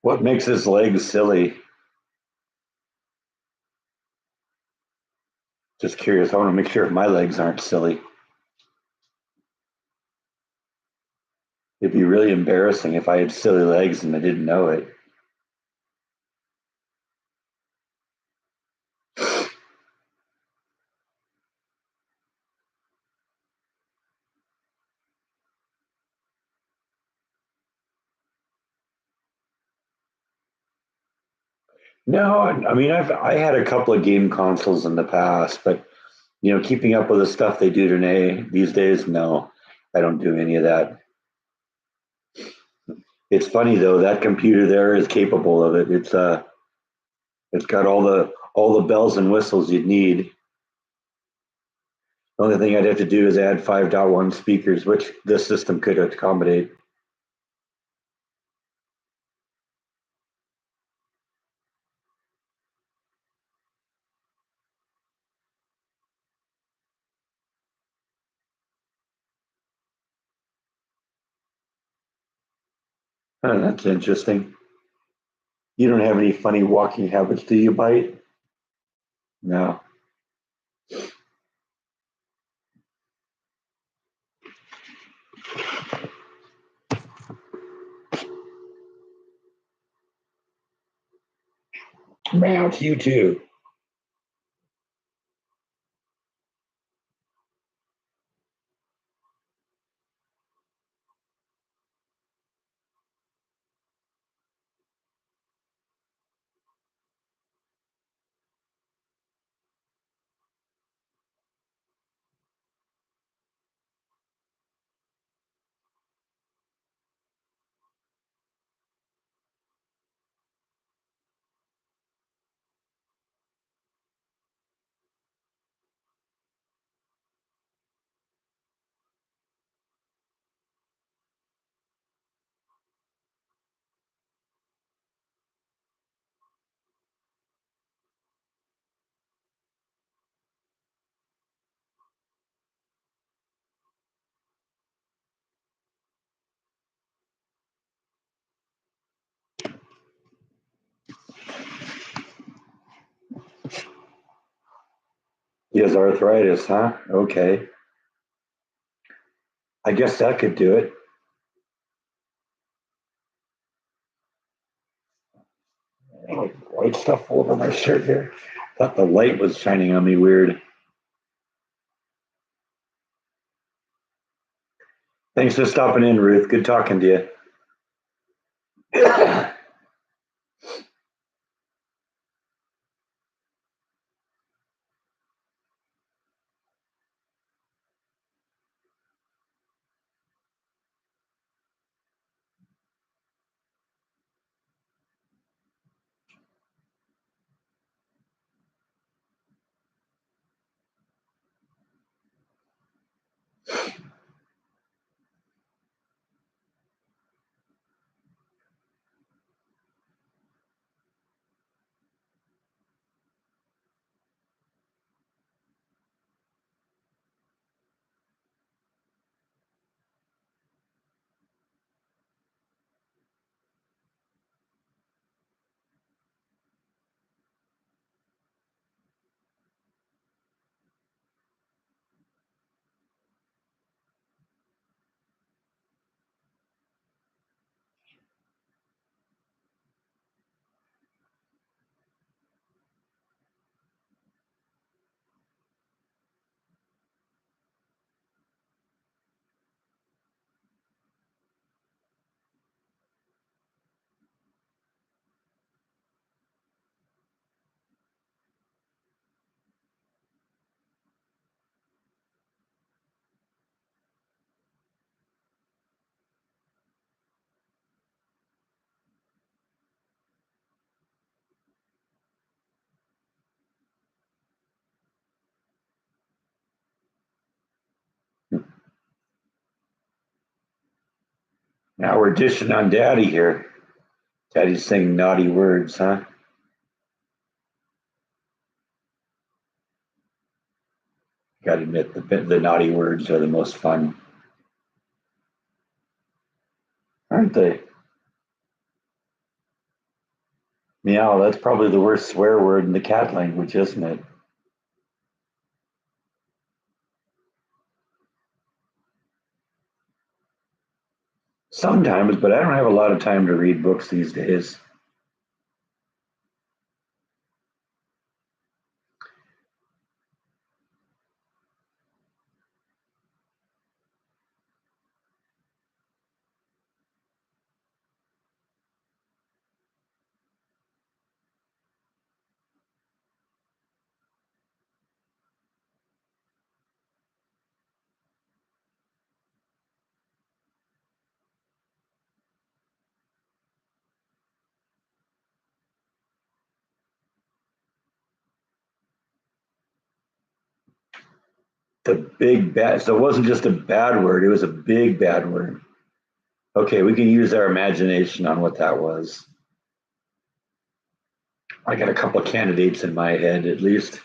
What makes his legs silly? Just curious. I want to make sure my legs aren't silly. It'd be really embarrassing if I had silly legs and I didn't know it. No, I mean I had a couple of game consoles in the past, but keeping up with the stuff they do today these days, no, I don't do any of that. It's funny though, that computer there is capable of it. It's got all the bells and whistles you'd need. The only thing I'd have to do is add 5.1 speakers, which this system could accommodate. That's interesting. You don't have any funny walking habits, do you, Bite? No. Mount, you too. He has arthritis, huh? Okay. I guess that could do it. White stuff all over my shirt here. Thought the light was shining on me weird. Thanks for stopping in, Ruth. Good talking to you. Now we're dishing on Daddy here. Daddy's saying naughty words, huh? Gotta admit, the naughty words are the most fun, aren't they? Meow, that's probably the worst swear word in the cat language, isn't it? Sometimes, but I don't have a lot of time to read books these days. The big bad. So it wasn't just a bad word; it was a big bad word. Okay, we can use our imagination on what that was. I got a couple of candidates in my head, at least.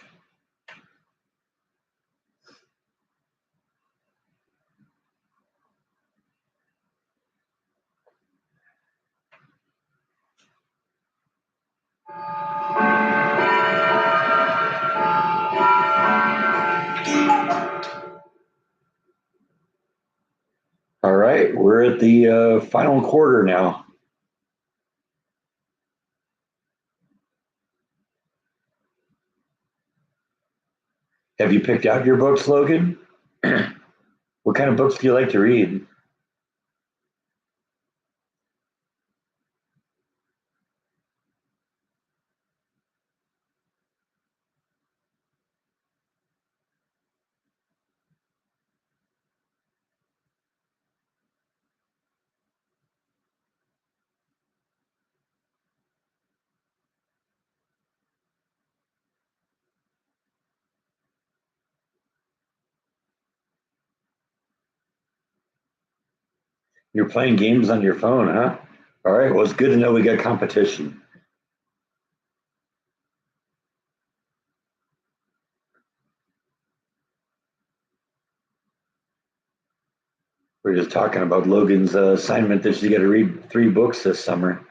All right, we're at the final quarter now. Have you picked out your books, Logan? What kind of books do you like to read? You're playing games on your phone, huh? All right, well, it's good to know we got competition. We're just talking about Logan's assignment that she's got to read 3 books this summer.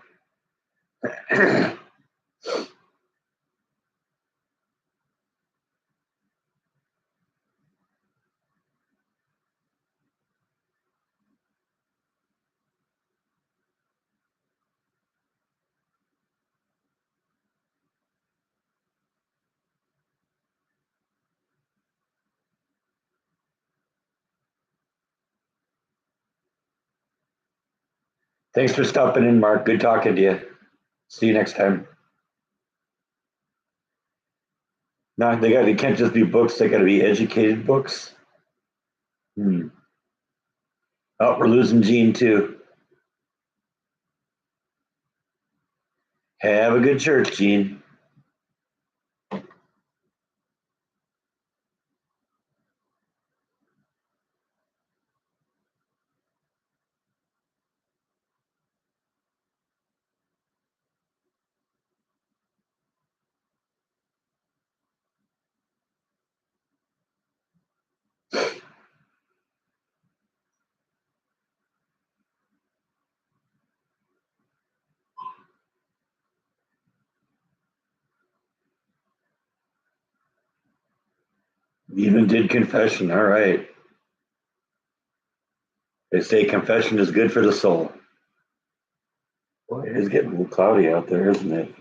Thanks for stopping in, Mark. Good talking to you. See you next time. No, they can't just be books. They got to be educated books. Hmm. Oh, we're losing Gene too. Have a good church, Gene. Even did confession. All right. They say confession is good for the soul. Boy, it is getting a little cloudy out there, isn't it?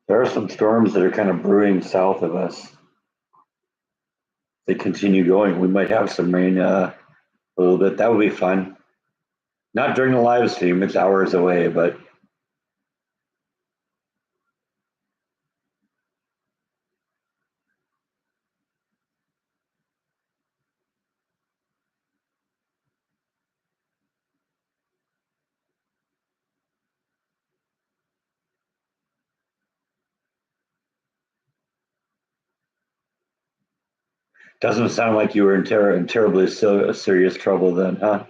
There are some storms that are kind of brewing south of us. They continue going. We might have some rain a little bit. That would be fun. Not during the live stream. It's hours away, but doesn't sound like you were in terribly serious trouble then, huh?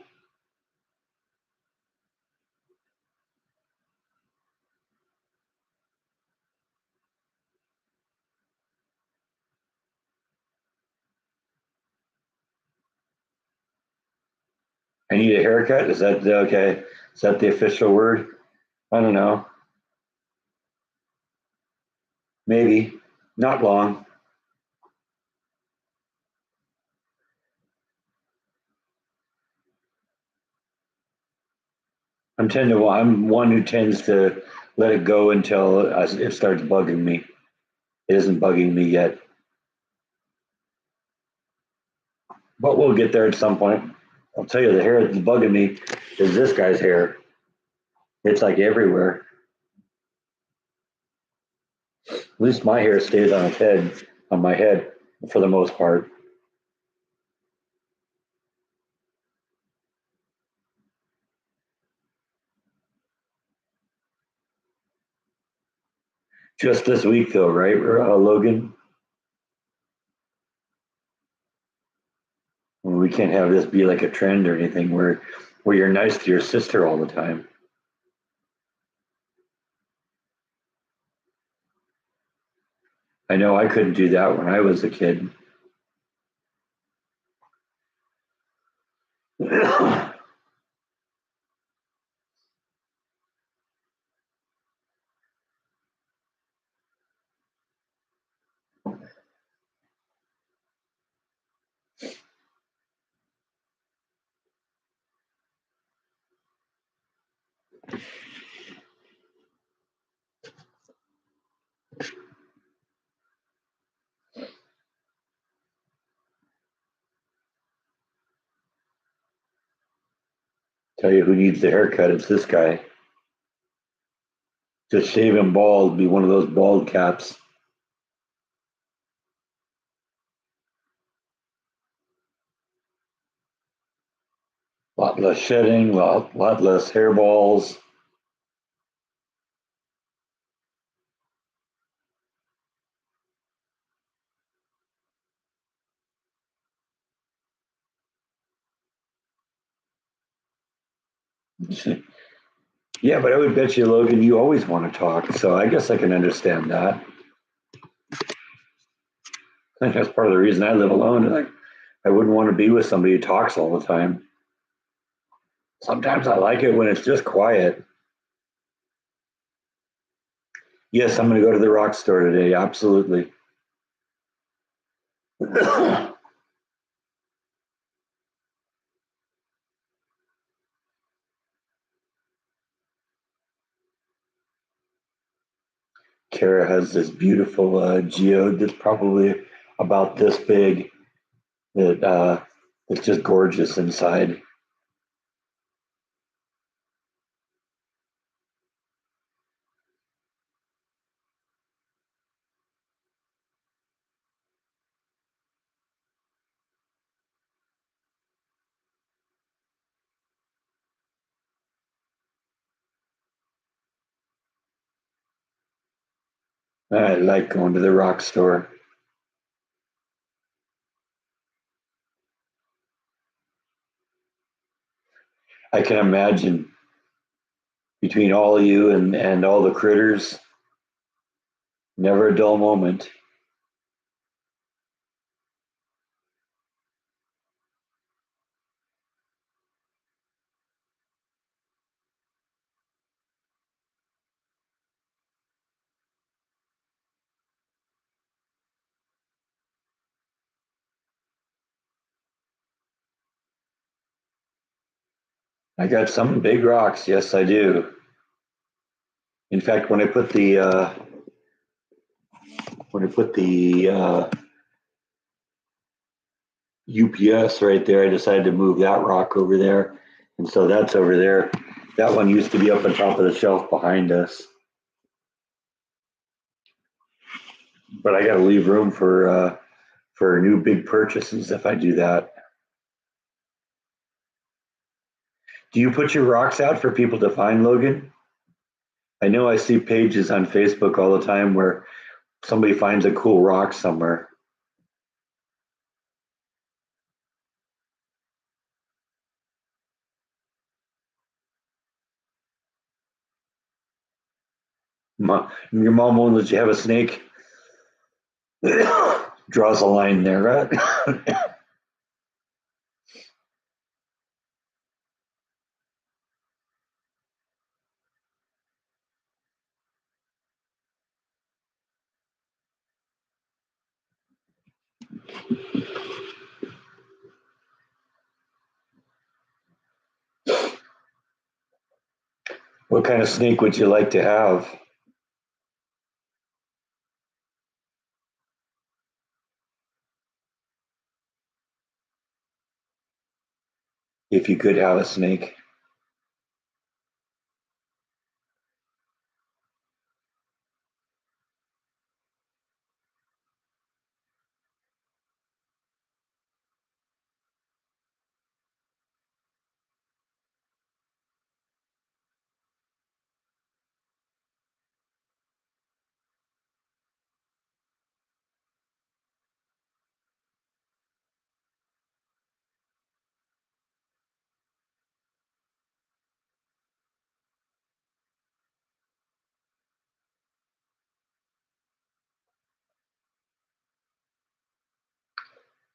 I need a haircut. Is that okay? Is that the official word? I don't know. Maybe. Not long. I'm one who tends to let it go until it starts bugging me. It isn't bugging me yet, but we'll get there at some point. I'll tell you, the hair that's bugging me is this guy's hair. It's like everywhere. At least my hair stays on its head, on my head, for the most part. Just this week, though, right, Logan? We can't have this be like a trend or anything where you're nice to your sister all the time. I know I couldn't do that when I was a kid. Tell you who needs the haircut? It's this guy. Just shave him bald, be one of those bald caps. A lot less shedding, lot less hairballs. Yeah, but I would bet you, Logan, you always want to talk. So I guess I can understand that. I think that's part of the reason I live alone. Like, I wouldn't want to be with somebody who talks all the time. Sometimes I like it when it's just quiet. Yes, I'm going to go to the rock store today. Absolutely. Kara has this beautiful geode that's probably about this big. That it's just gorgeous inside. I like going to the rock store. I can imagine between all of you and all the critters, never a dull moment. I got some big rocks. Yes, I do. In fact, when I put the UPS right there, I decided to move that rock over there, and so that's over there. That one used to be up on top of the shelf behind us, but I got to leave room for new big purchases if I do that. Do you put your rocks out for people to find, Logan? I know I see pages on Facebook all the time where somebody finds a cool rock somewhere. Your mom won't let you have a snake. Draws a line there, right? What kind of snake would you like to have if you could have a snake?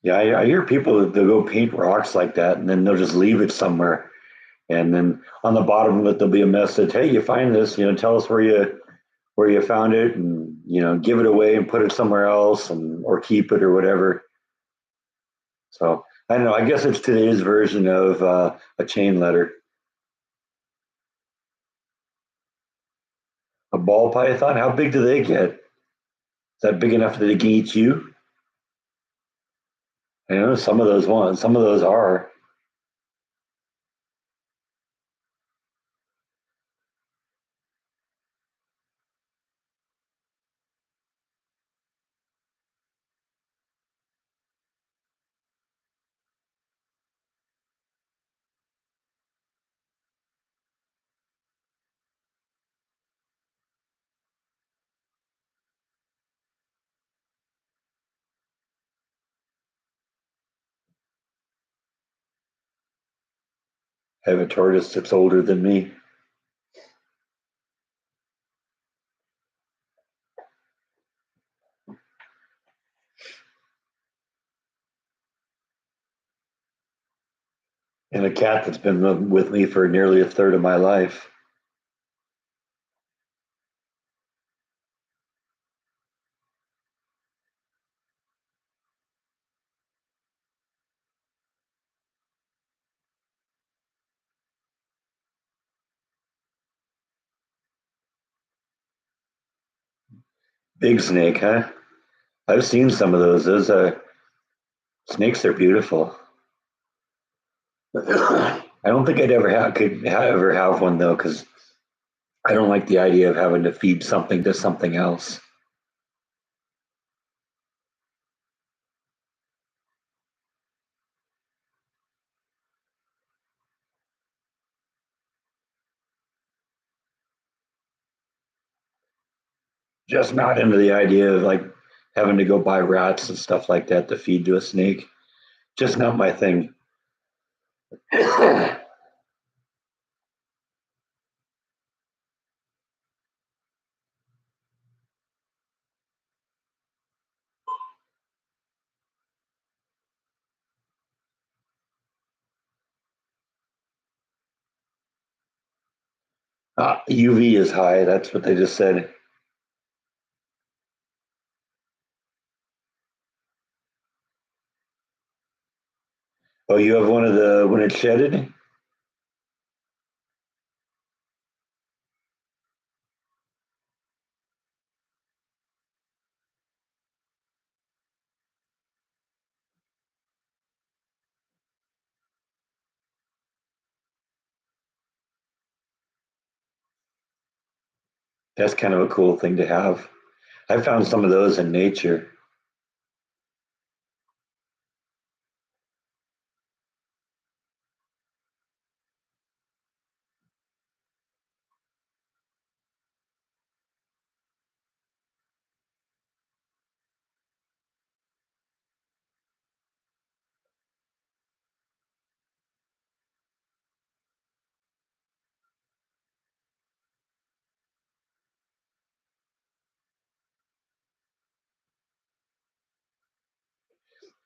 Yeah, I hear people that they'll go paint rocks like that, and then they'll just leave it somewhere, and then on the bottom of it there'll be a message: "Hey, you find this? Tell us where you found it, and give it away and put it somewhere else, and or keep it or whatever." So I don't know. I guess it's today's version of a chain letter. A ball python? How big do they get? Is that big enough that they can eat you? Some of those ones. Some of those are. I have a tortoise that's older than me. And a cat that's been with me for nearly a third of my life. Big snake, huh? I've seen some of those. Those snakes are beautiful. I don't think could ever have one though, because I don't like the idea of having to feed something to something else. Just not into the idea of like having to go buy rats and stuff like that to feed to a snake. Just not my thing. UV is high. That's what they just said. Oh, you have one of the when it's shedded? That's kind of a cool thing to have. I found some of those in nature.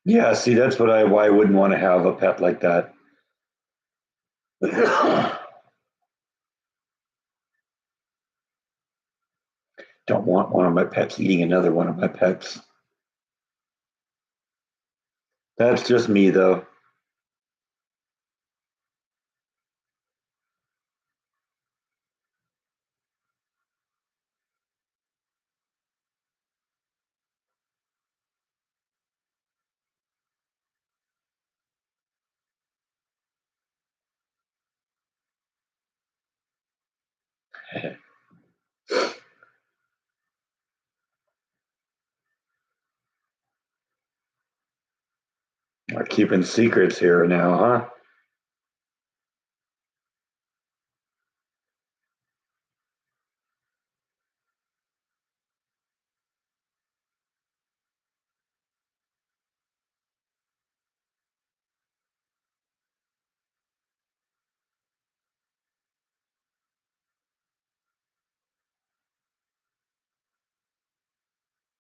Yeah, see, that's why I wouldn't want to have a pet like that. Don't want one of my pets eating another one of my pets. That's just me, though. We're keeping secrets here now, huh?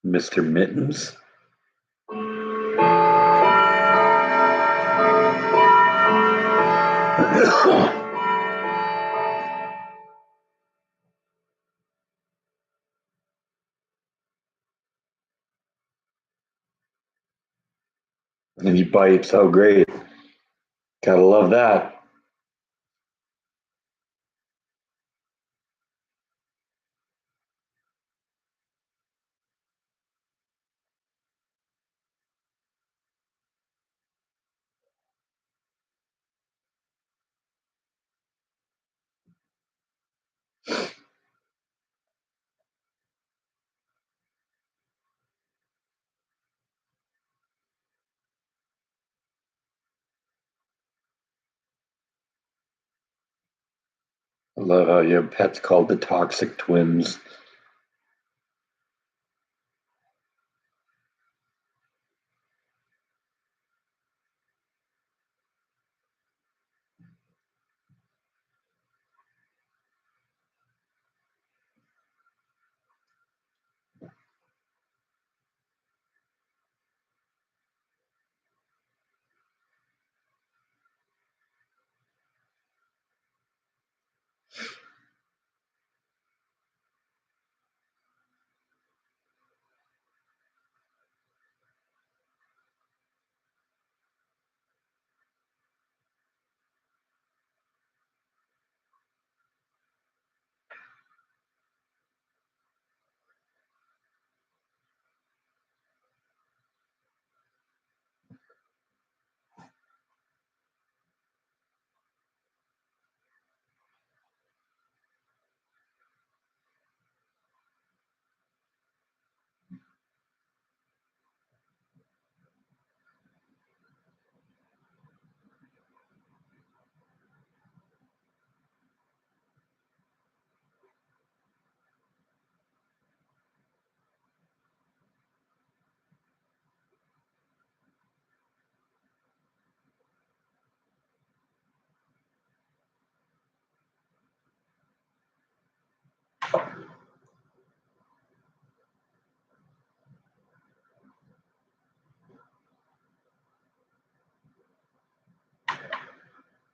Mr. Mittens. And he bites. Oh, great. Gotta love that. I love how your pet's called the toxic twins.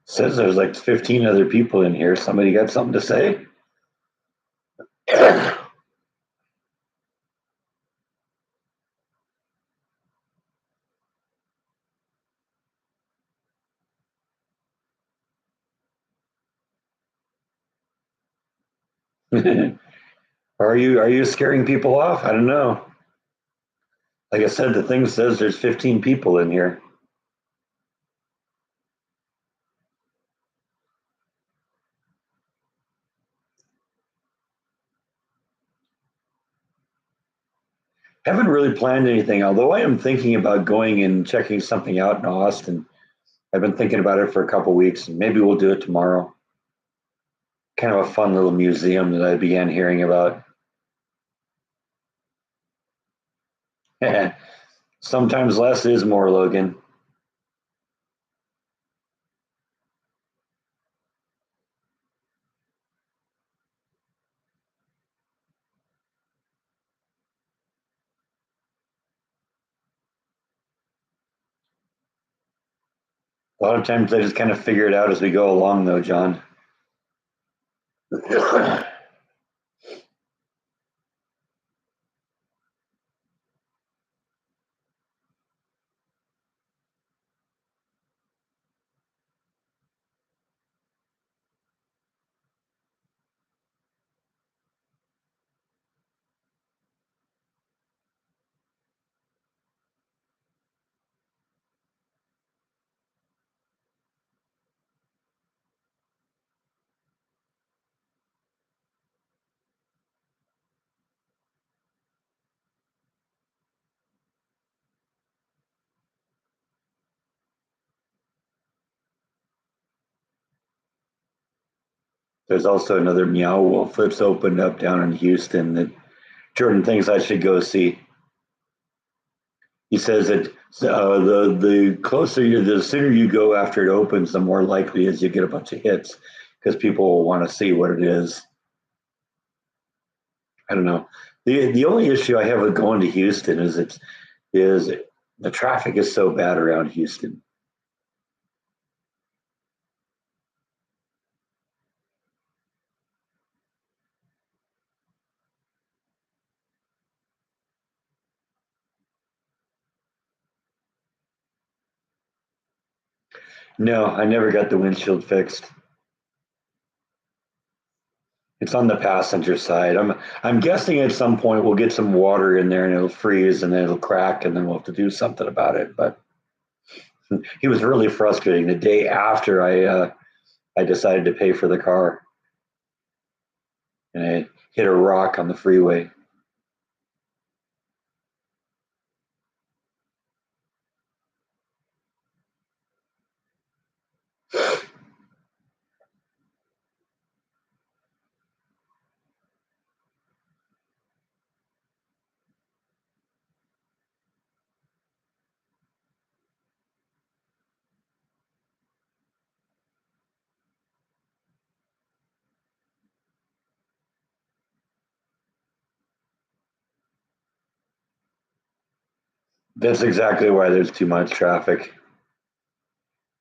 Says there's like 15 other people in here. Somebody got something to say? Are you scaring people off? I don't know. Like I said, the thing says there's 15 people in here. Haven't really planned anything, although I am thinking about going and checking something out in Austin. I've been thinking about it for a couple weeks, and maybe we'll do it tomorrow. Kind of a fun little museum that I began hearing about. Sometimes less is more, Logan. A lot of times I just kind of figure it out as we go along, though, John. There's also another Meow Wolf that's opened up down in Houston that Jordan thinks I should go see. He says that the closer you, the sooner you go after it opens, the more likely is you get a bunch of hits because people will want to see what it is. I don't know. The only issue I have with going to Houston is the traffic is so bad around Houston. No, I never got the windshield fixed. It's on the passenger side. I'm guessing at some point we'll get some water in there and it'll freeze and then it'll crack and then we'll have to do something about it. But he was really frustrating. The day after I decided to pay for the car and I hit a rock on the freeway. That's exactly why there's too much traffic.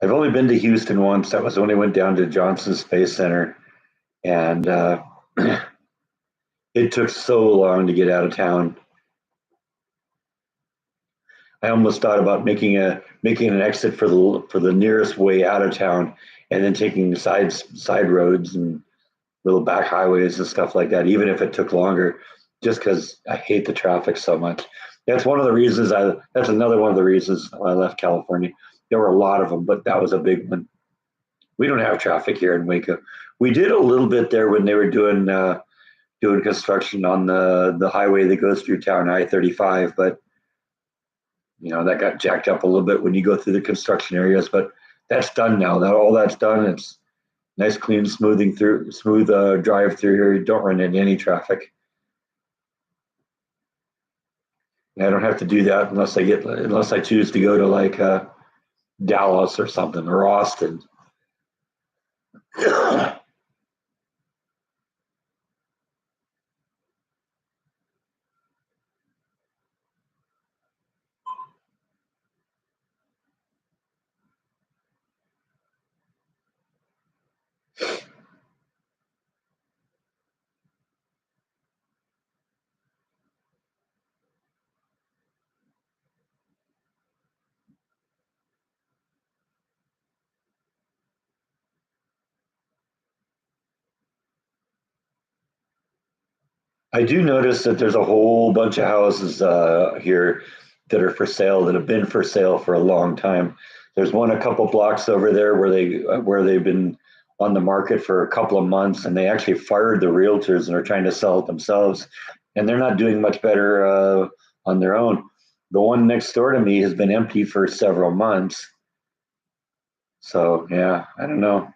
I've only been to Houston once. That was when I went down to Johnson Space Center, and it took so long to get out of town. I almost thought about making an exit for the nearest way out of town, and then taking the side roads and little back highways and stuff like that, even if it took longer, just because I hate the traffic so much. That's one of the reasons I. That's another one of the reasons I left California. There were a lot of them, but that was a big one. We don't have traffic here in Waco. We did a little bit there when they were doing construction on the highway that goes through town, I-35, but that got jacked up a little bit when you go through the construction areas. But that's done now. That all that's done. It's nice, clean, smooth drive through here. You don't run into any traffic. And I don't have to do that unless I choose to go to like Dallas or something or Austin. I do notice that there's a whole bunch of houses here that are for sale that have been for sale for a long time. There's one a couple blocks over there where they've been on the market for a couple of months, and they actually fired the realtors and are trying to sell it themselves, and they're not doing much better on their own. The one next door to me has been empty for several months, so yeah, I don't know.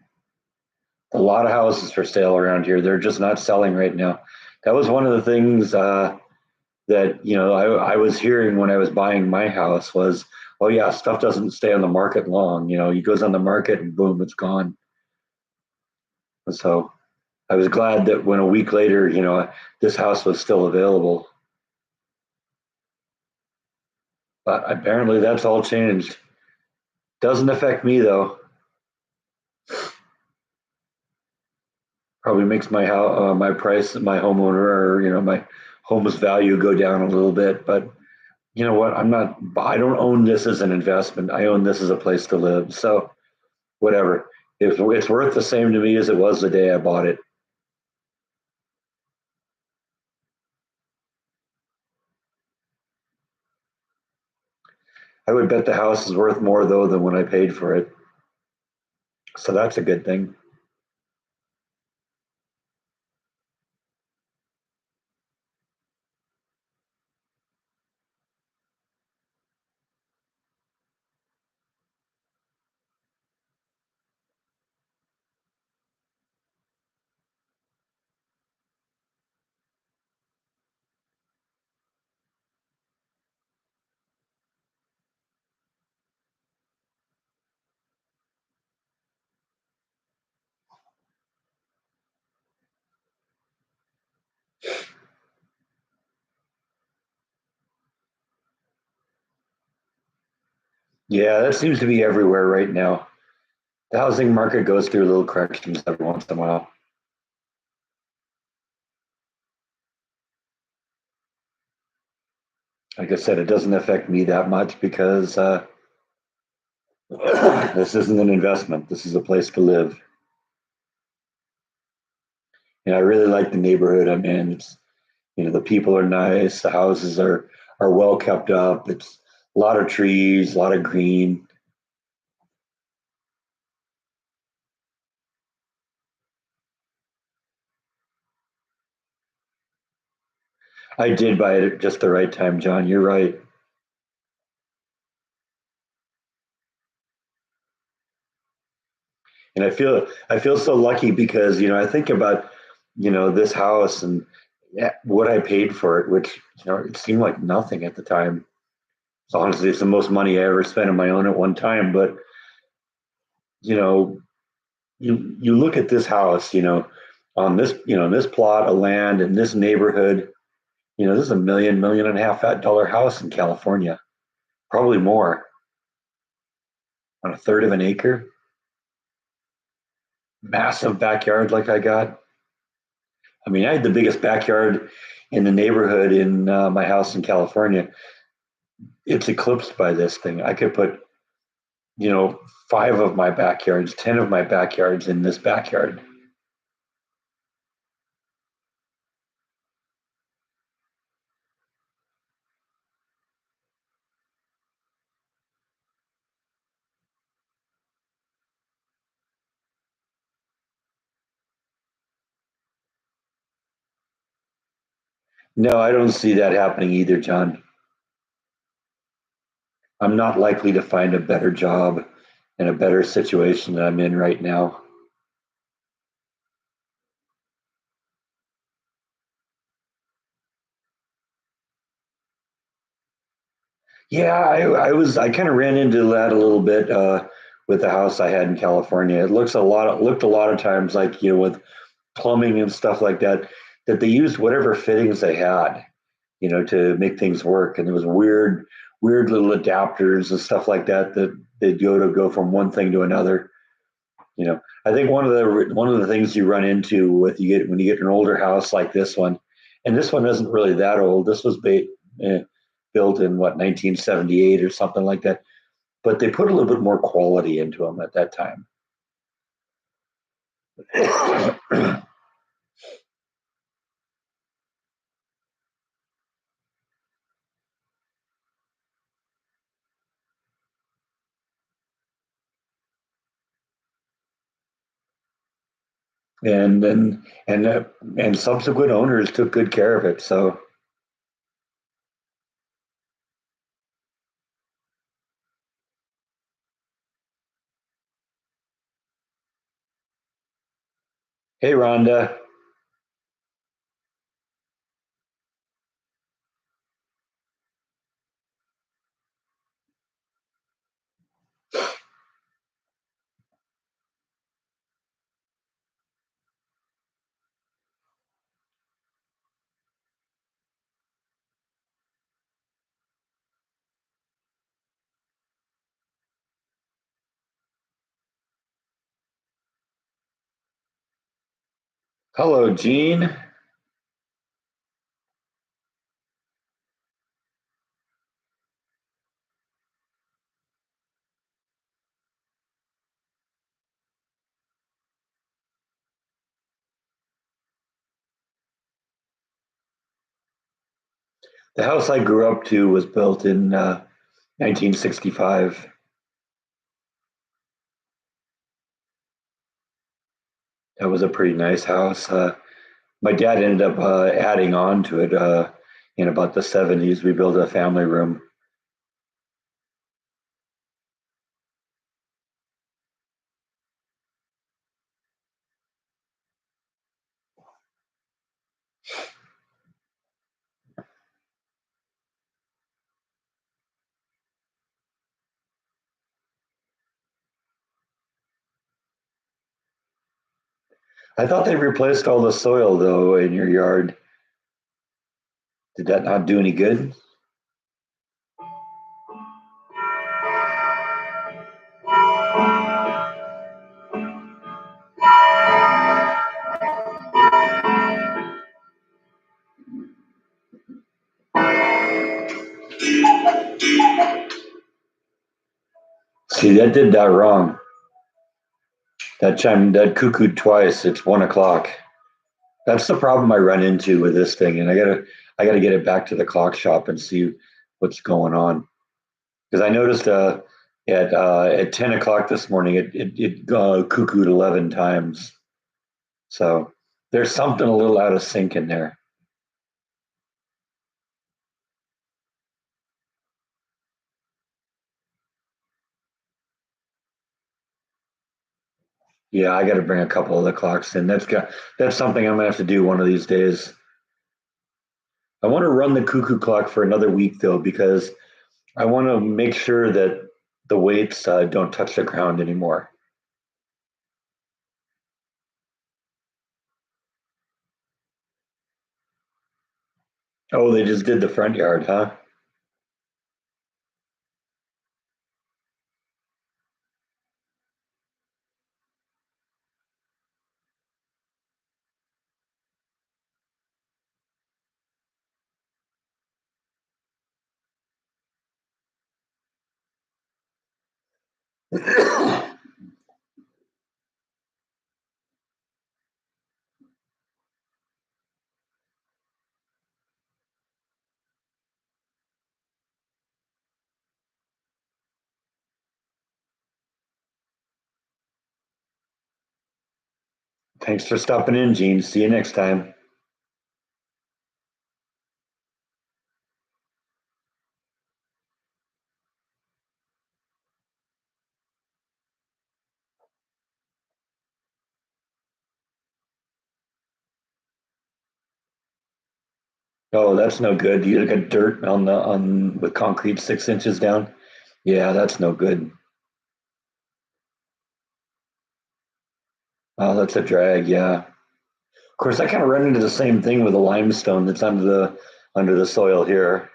A lot of houses for sale around here. They're just not selling right now. That was one of the things that I was hearing when I was buying my house was, oh yeah, stuff doesn't stay on the market long. It goes on the market and boom, it's gone. And so I was glad that when a week later, this house was still available. But apparently that's all changed. Doesn't affect me though. Probably makes my price, my homeowner, or my home's value go down a little bit. But you know what? I don't own this as an investment. I own this as a place to live. So whatever. If it's worth the same to me as it was the day I bought it. I would bet the house is worth more though than when I paid for it. So that's a good thing. Yeah, that seems to be everywhere right now. The housing market goes through little corrections every once in a while. Like I said, it doesn't affect me that much because this isn't an investment. This is a place to live. And I really like the neighborhood I'm in. It's, the people are nice. The houses are well kept up. It's a lot of trees, a lot of green. I did buy it at just the right time, John. You're right. And I feel so lucky because I think about this house and yeah, what I paid for it, which it seemed like nothing at the time. So honestly, it's the most money I ever spent on my own at one time. But you know, you look at this house, on this this plot of land in this neighborhood. This is a million and a half dollar house in California, probably more, on a third of an acre, massive backyard like I got. I mean, I had the biggest backyard in the neighborhood in my house in California. It's eclipsed by this thing. I could put, you know, five of my backyards, 10 of my backyards in this backyard. No, I don't see that happening either, John. I'm not likely to find a better job and a better situation than I'm in right now. Yeah, I kind of ran into that a little bit with the house I had in California. It looked a lot of times like, with plumbing and stuff like that, that they used whatever fittings they had, to make things work. And there was weird little adapters and stuff like that that they'd go from one thing to another. I think one of the things you run into with you get when you get an older house like this one, and this one isn't really that old. This was built in what 1978 or something like that, but they put a little bit more quality into them at that time. And subsequent owners took good care of it. So hey, Rhonda. Hello, Gene. The house I grew up to was built in 1965. That was a pretty nice house. My dad ended up adding on to it in about the 70s. We built a family room. I thought they replaced all the soil though in your yard. Did that not do any good? See, that did that wrong. That chime, that cuckooed twice. It's 1 o'clock. That's the problem I run into with this thing, and I gotta get it back to the clock shop and see what's going on. Because I noticed at 10 o'clock this morning it cuckooed 11 times. So there's something a little out of sync in there. Yeah, I got to bring a couple of the clocks in. That's something I'm gonna have to do one of these days. I want to run the cuckoo clock for another week though, because I want to make sure that the weights don't touch the ground anymore. Oh, they just did the front yard, huh? Thanks for stopping in, Gene. See you next time. Oh, that's no good. You got dirt on the on with concrete 6 inches down. Yeah, that's no good. Oh, that's a drag. Yeah. Of course, I kind of run into the same thing with the limestone that's under the soil here.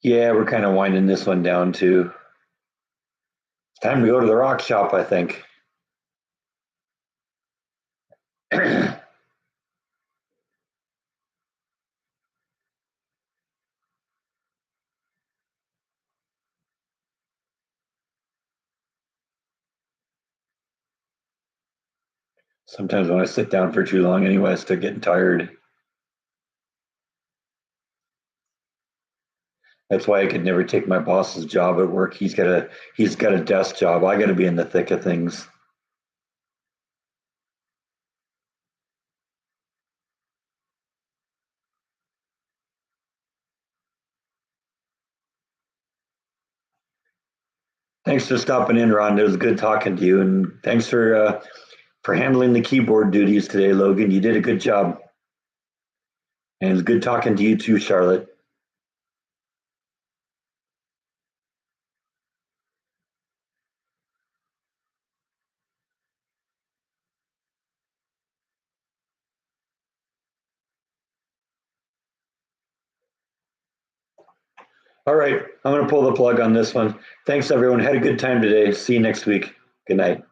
Yeah, we're kind of winding this one down too. It's time to go to the rock shop, I think. Sometimes when I sit down for too long, anyway, I start getting tired. That's why I could never take my boss's job at work. He's got a desk job. I got to be in the thick of things. Thanks for stopping in, Ron. It was good talking to you, and thanks for handling the keyboard duties today, Logan. You did a good job, and it's good talking to you too, Charlotte. All right, I'm going to pull the plug on this one. Thanks, everyone. Had a good time today. See you next week. Good night.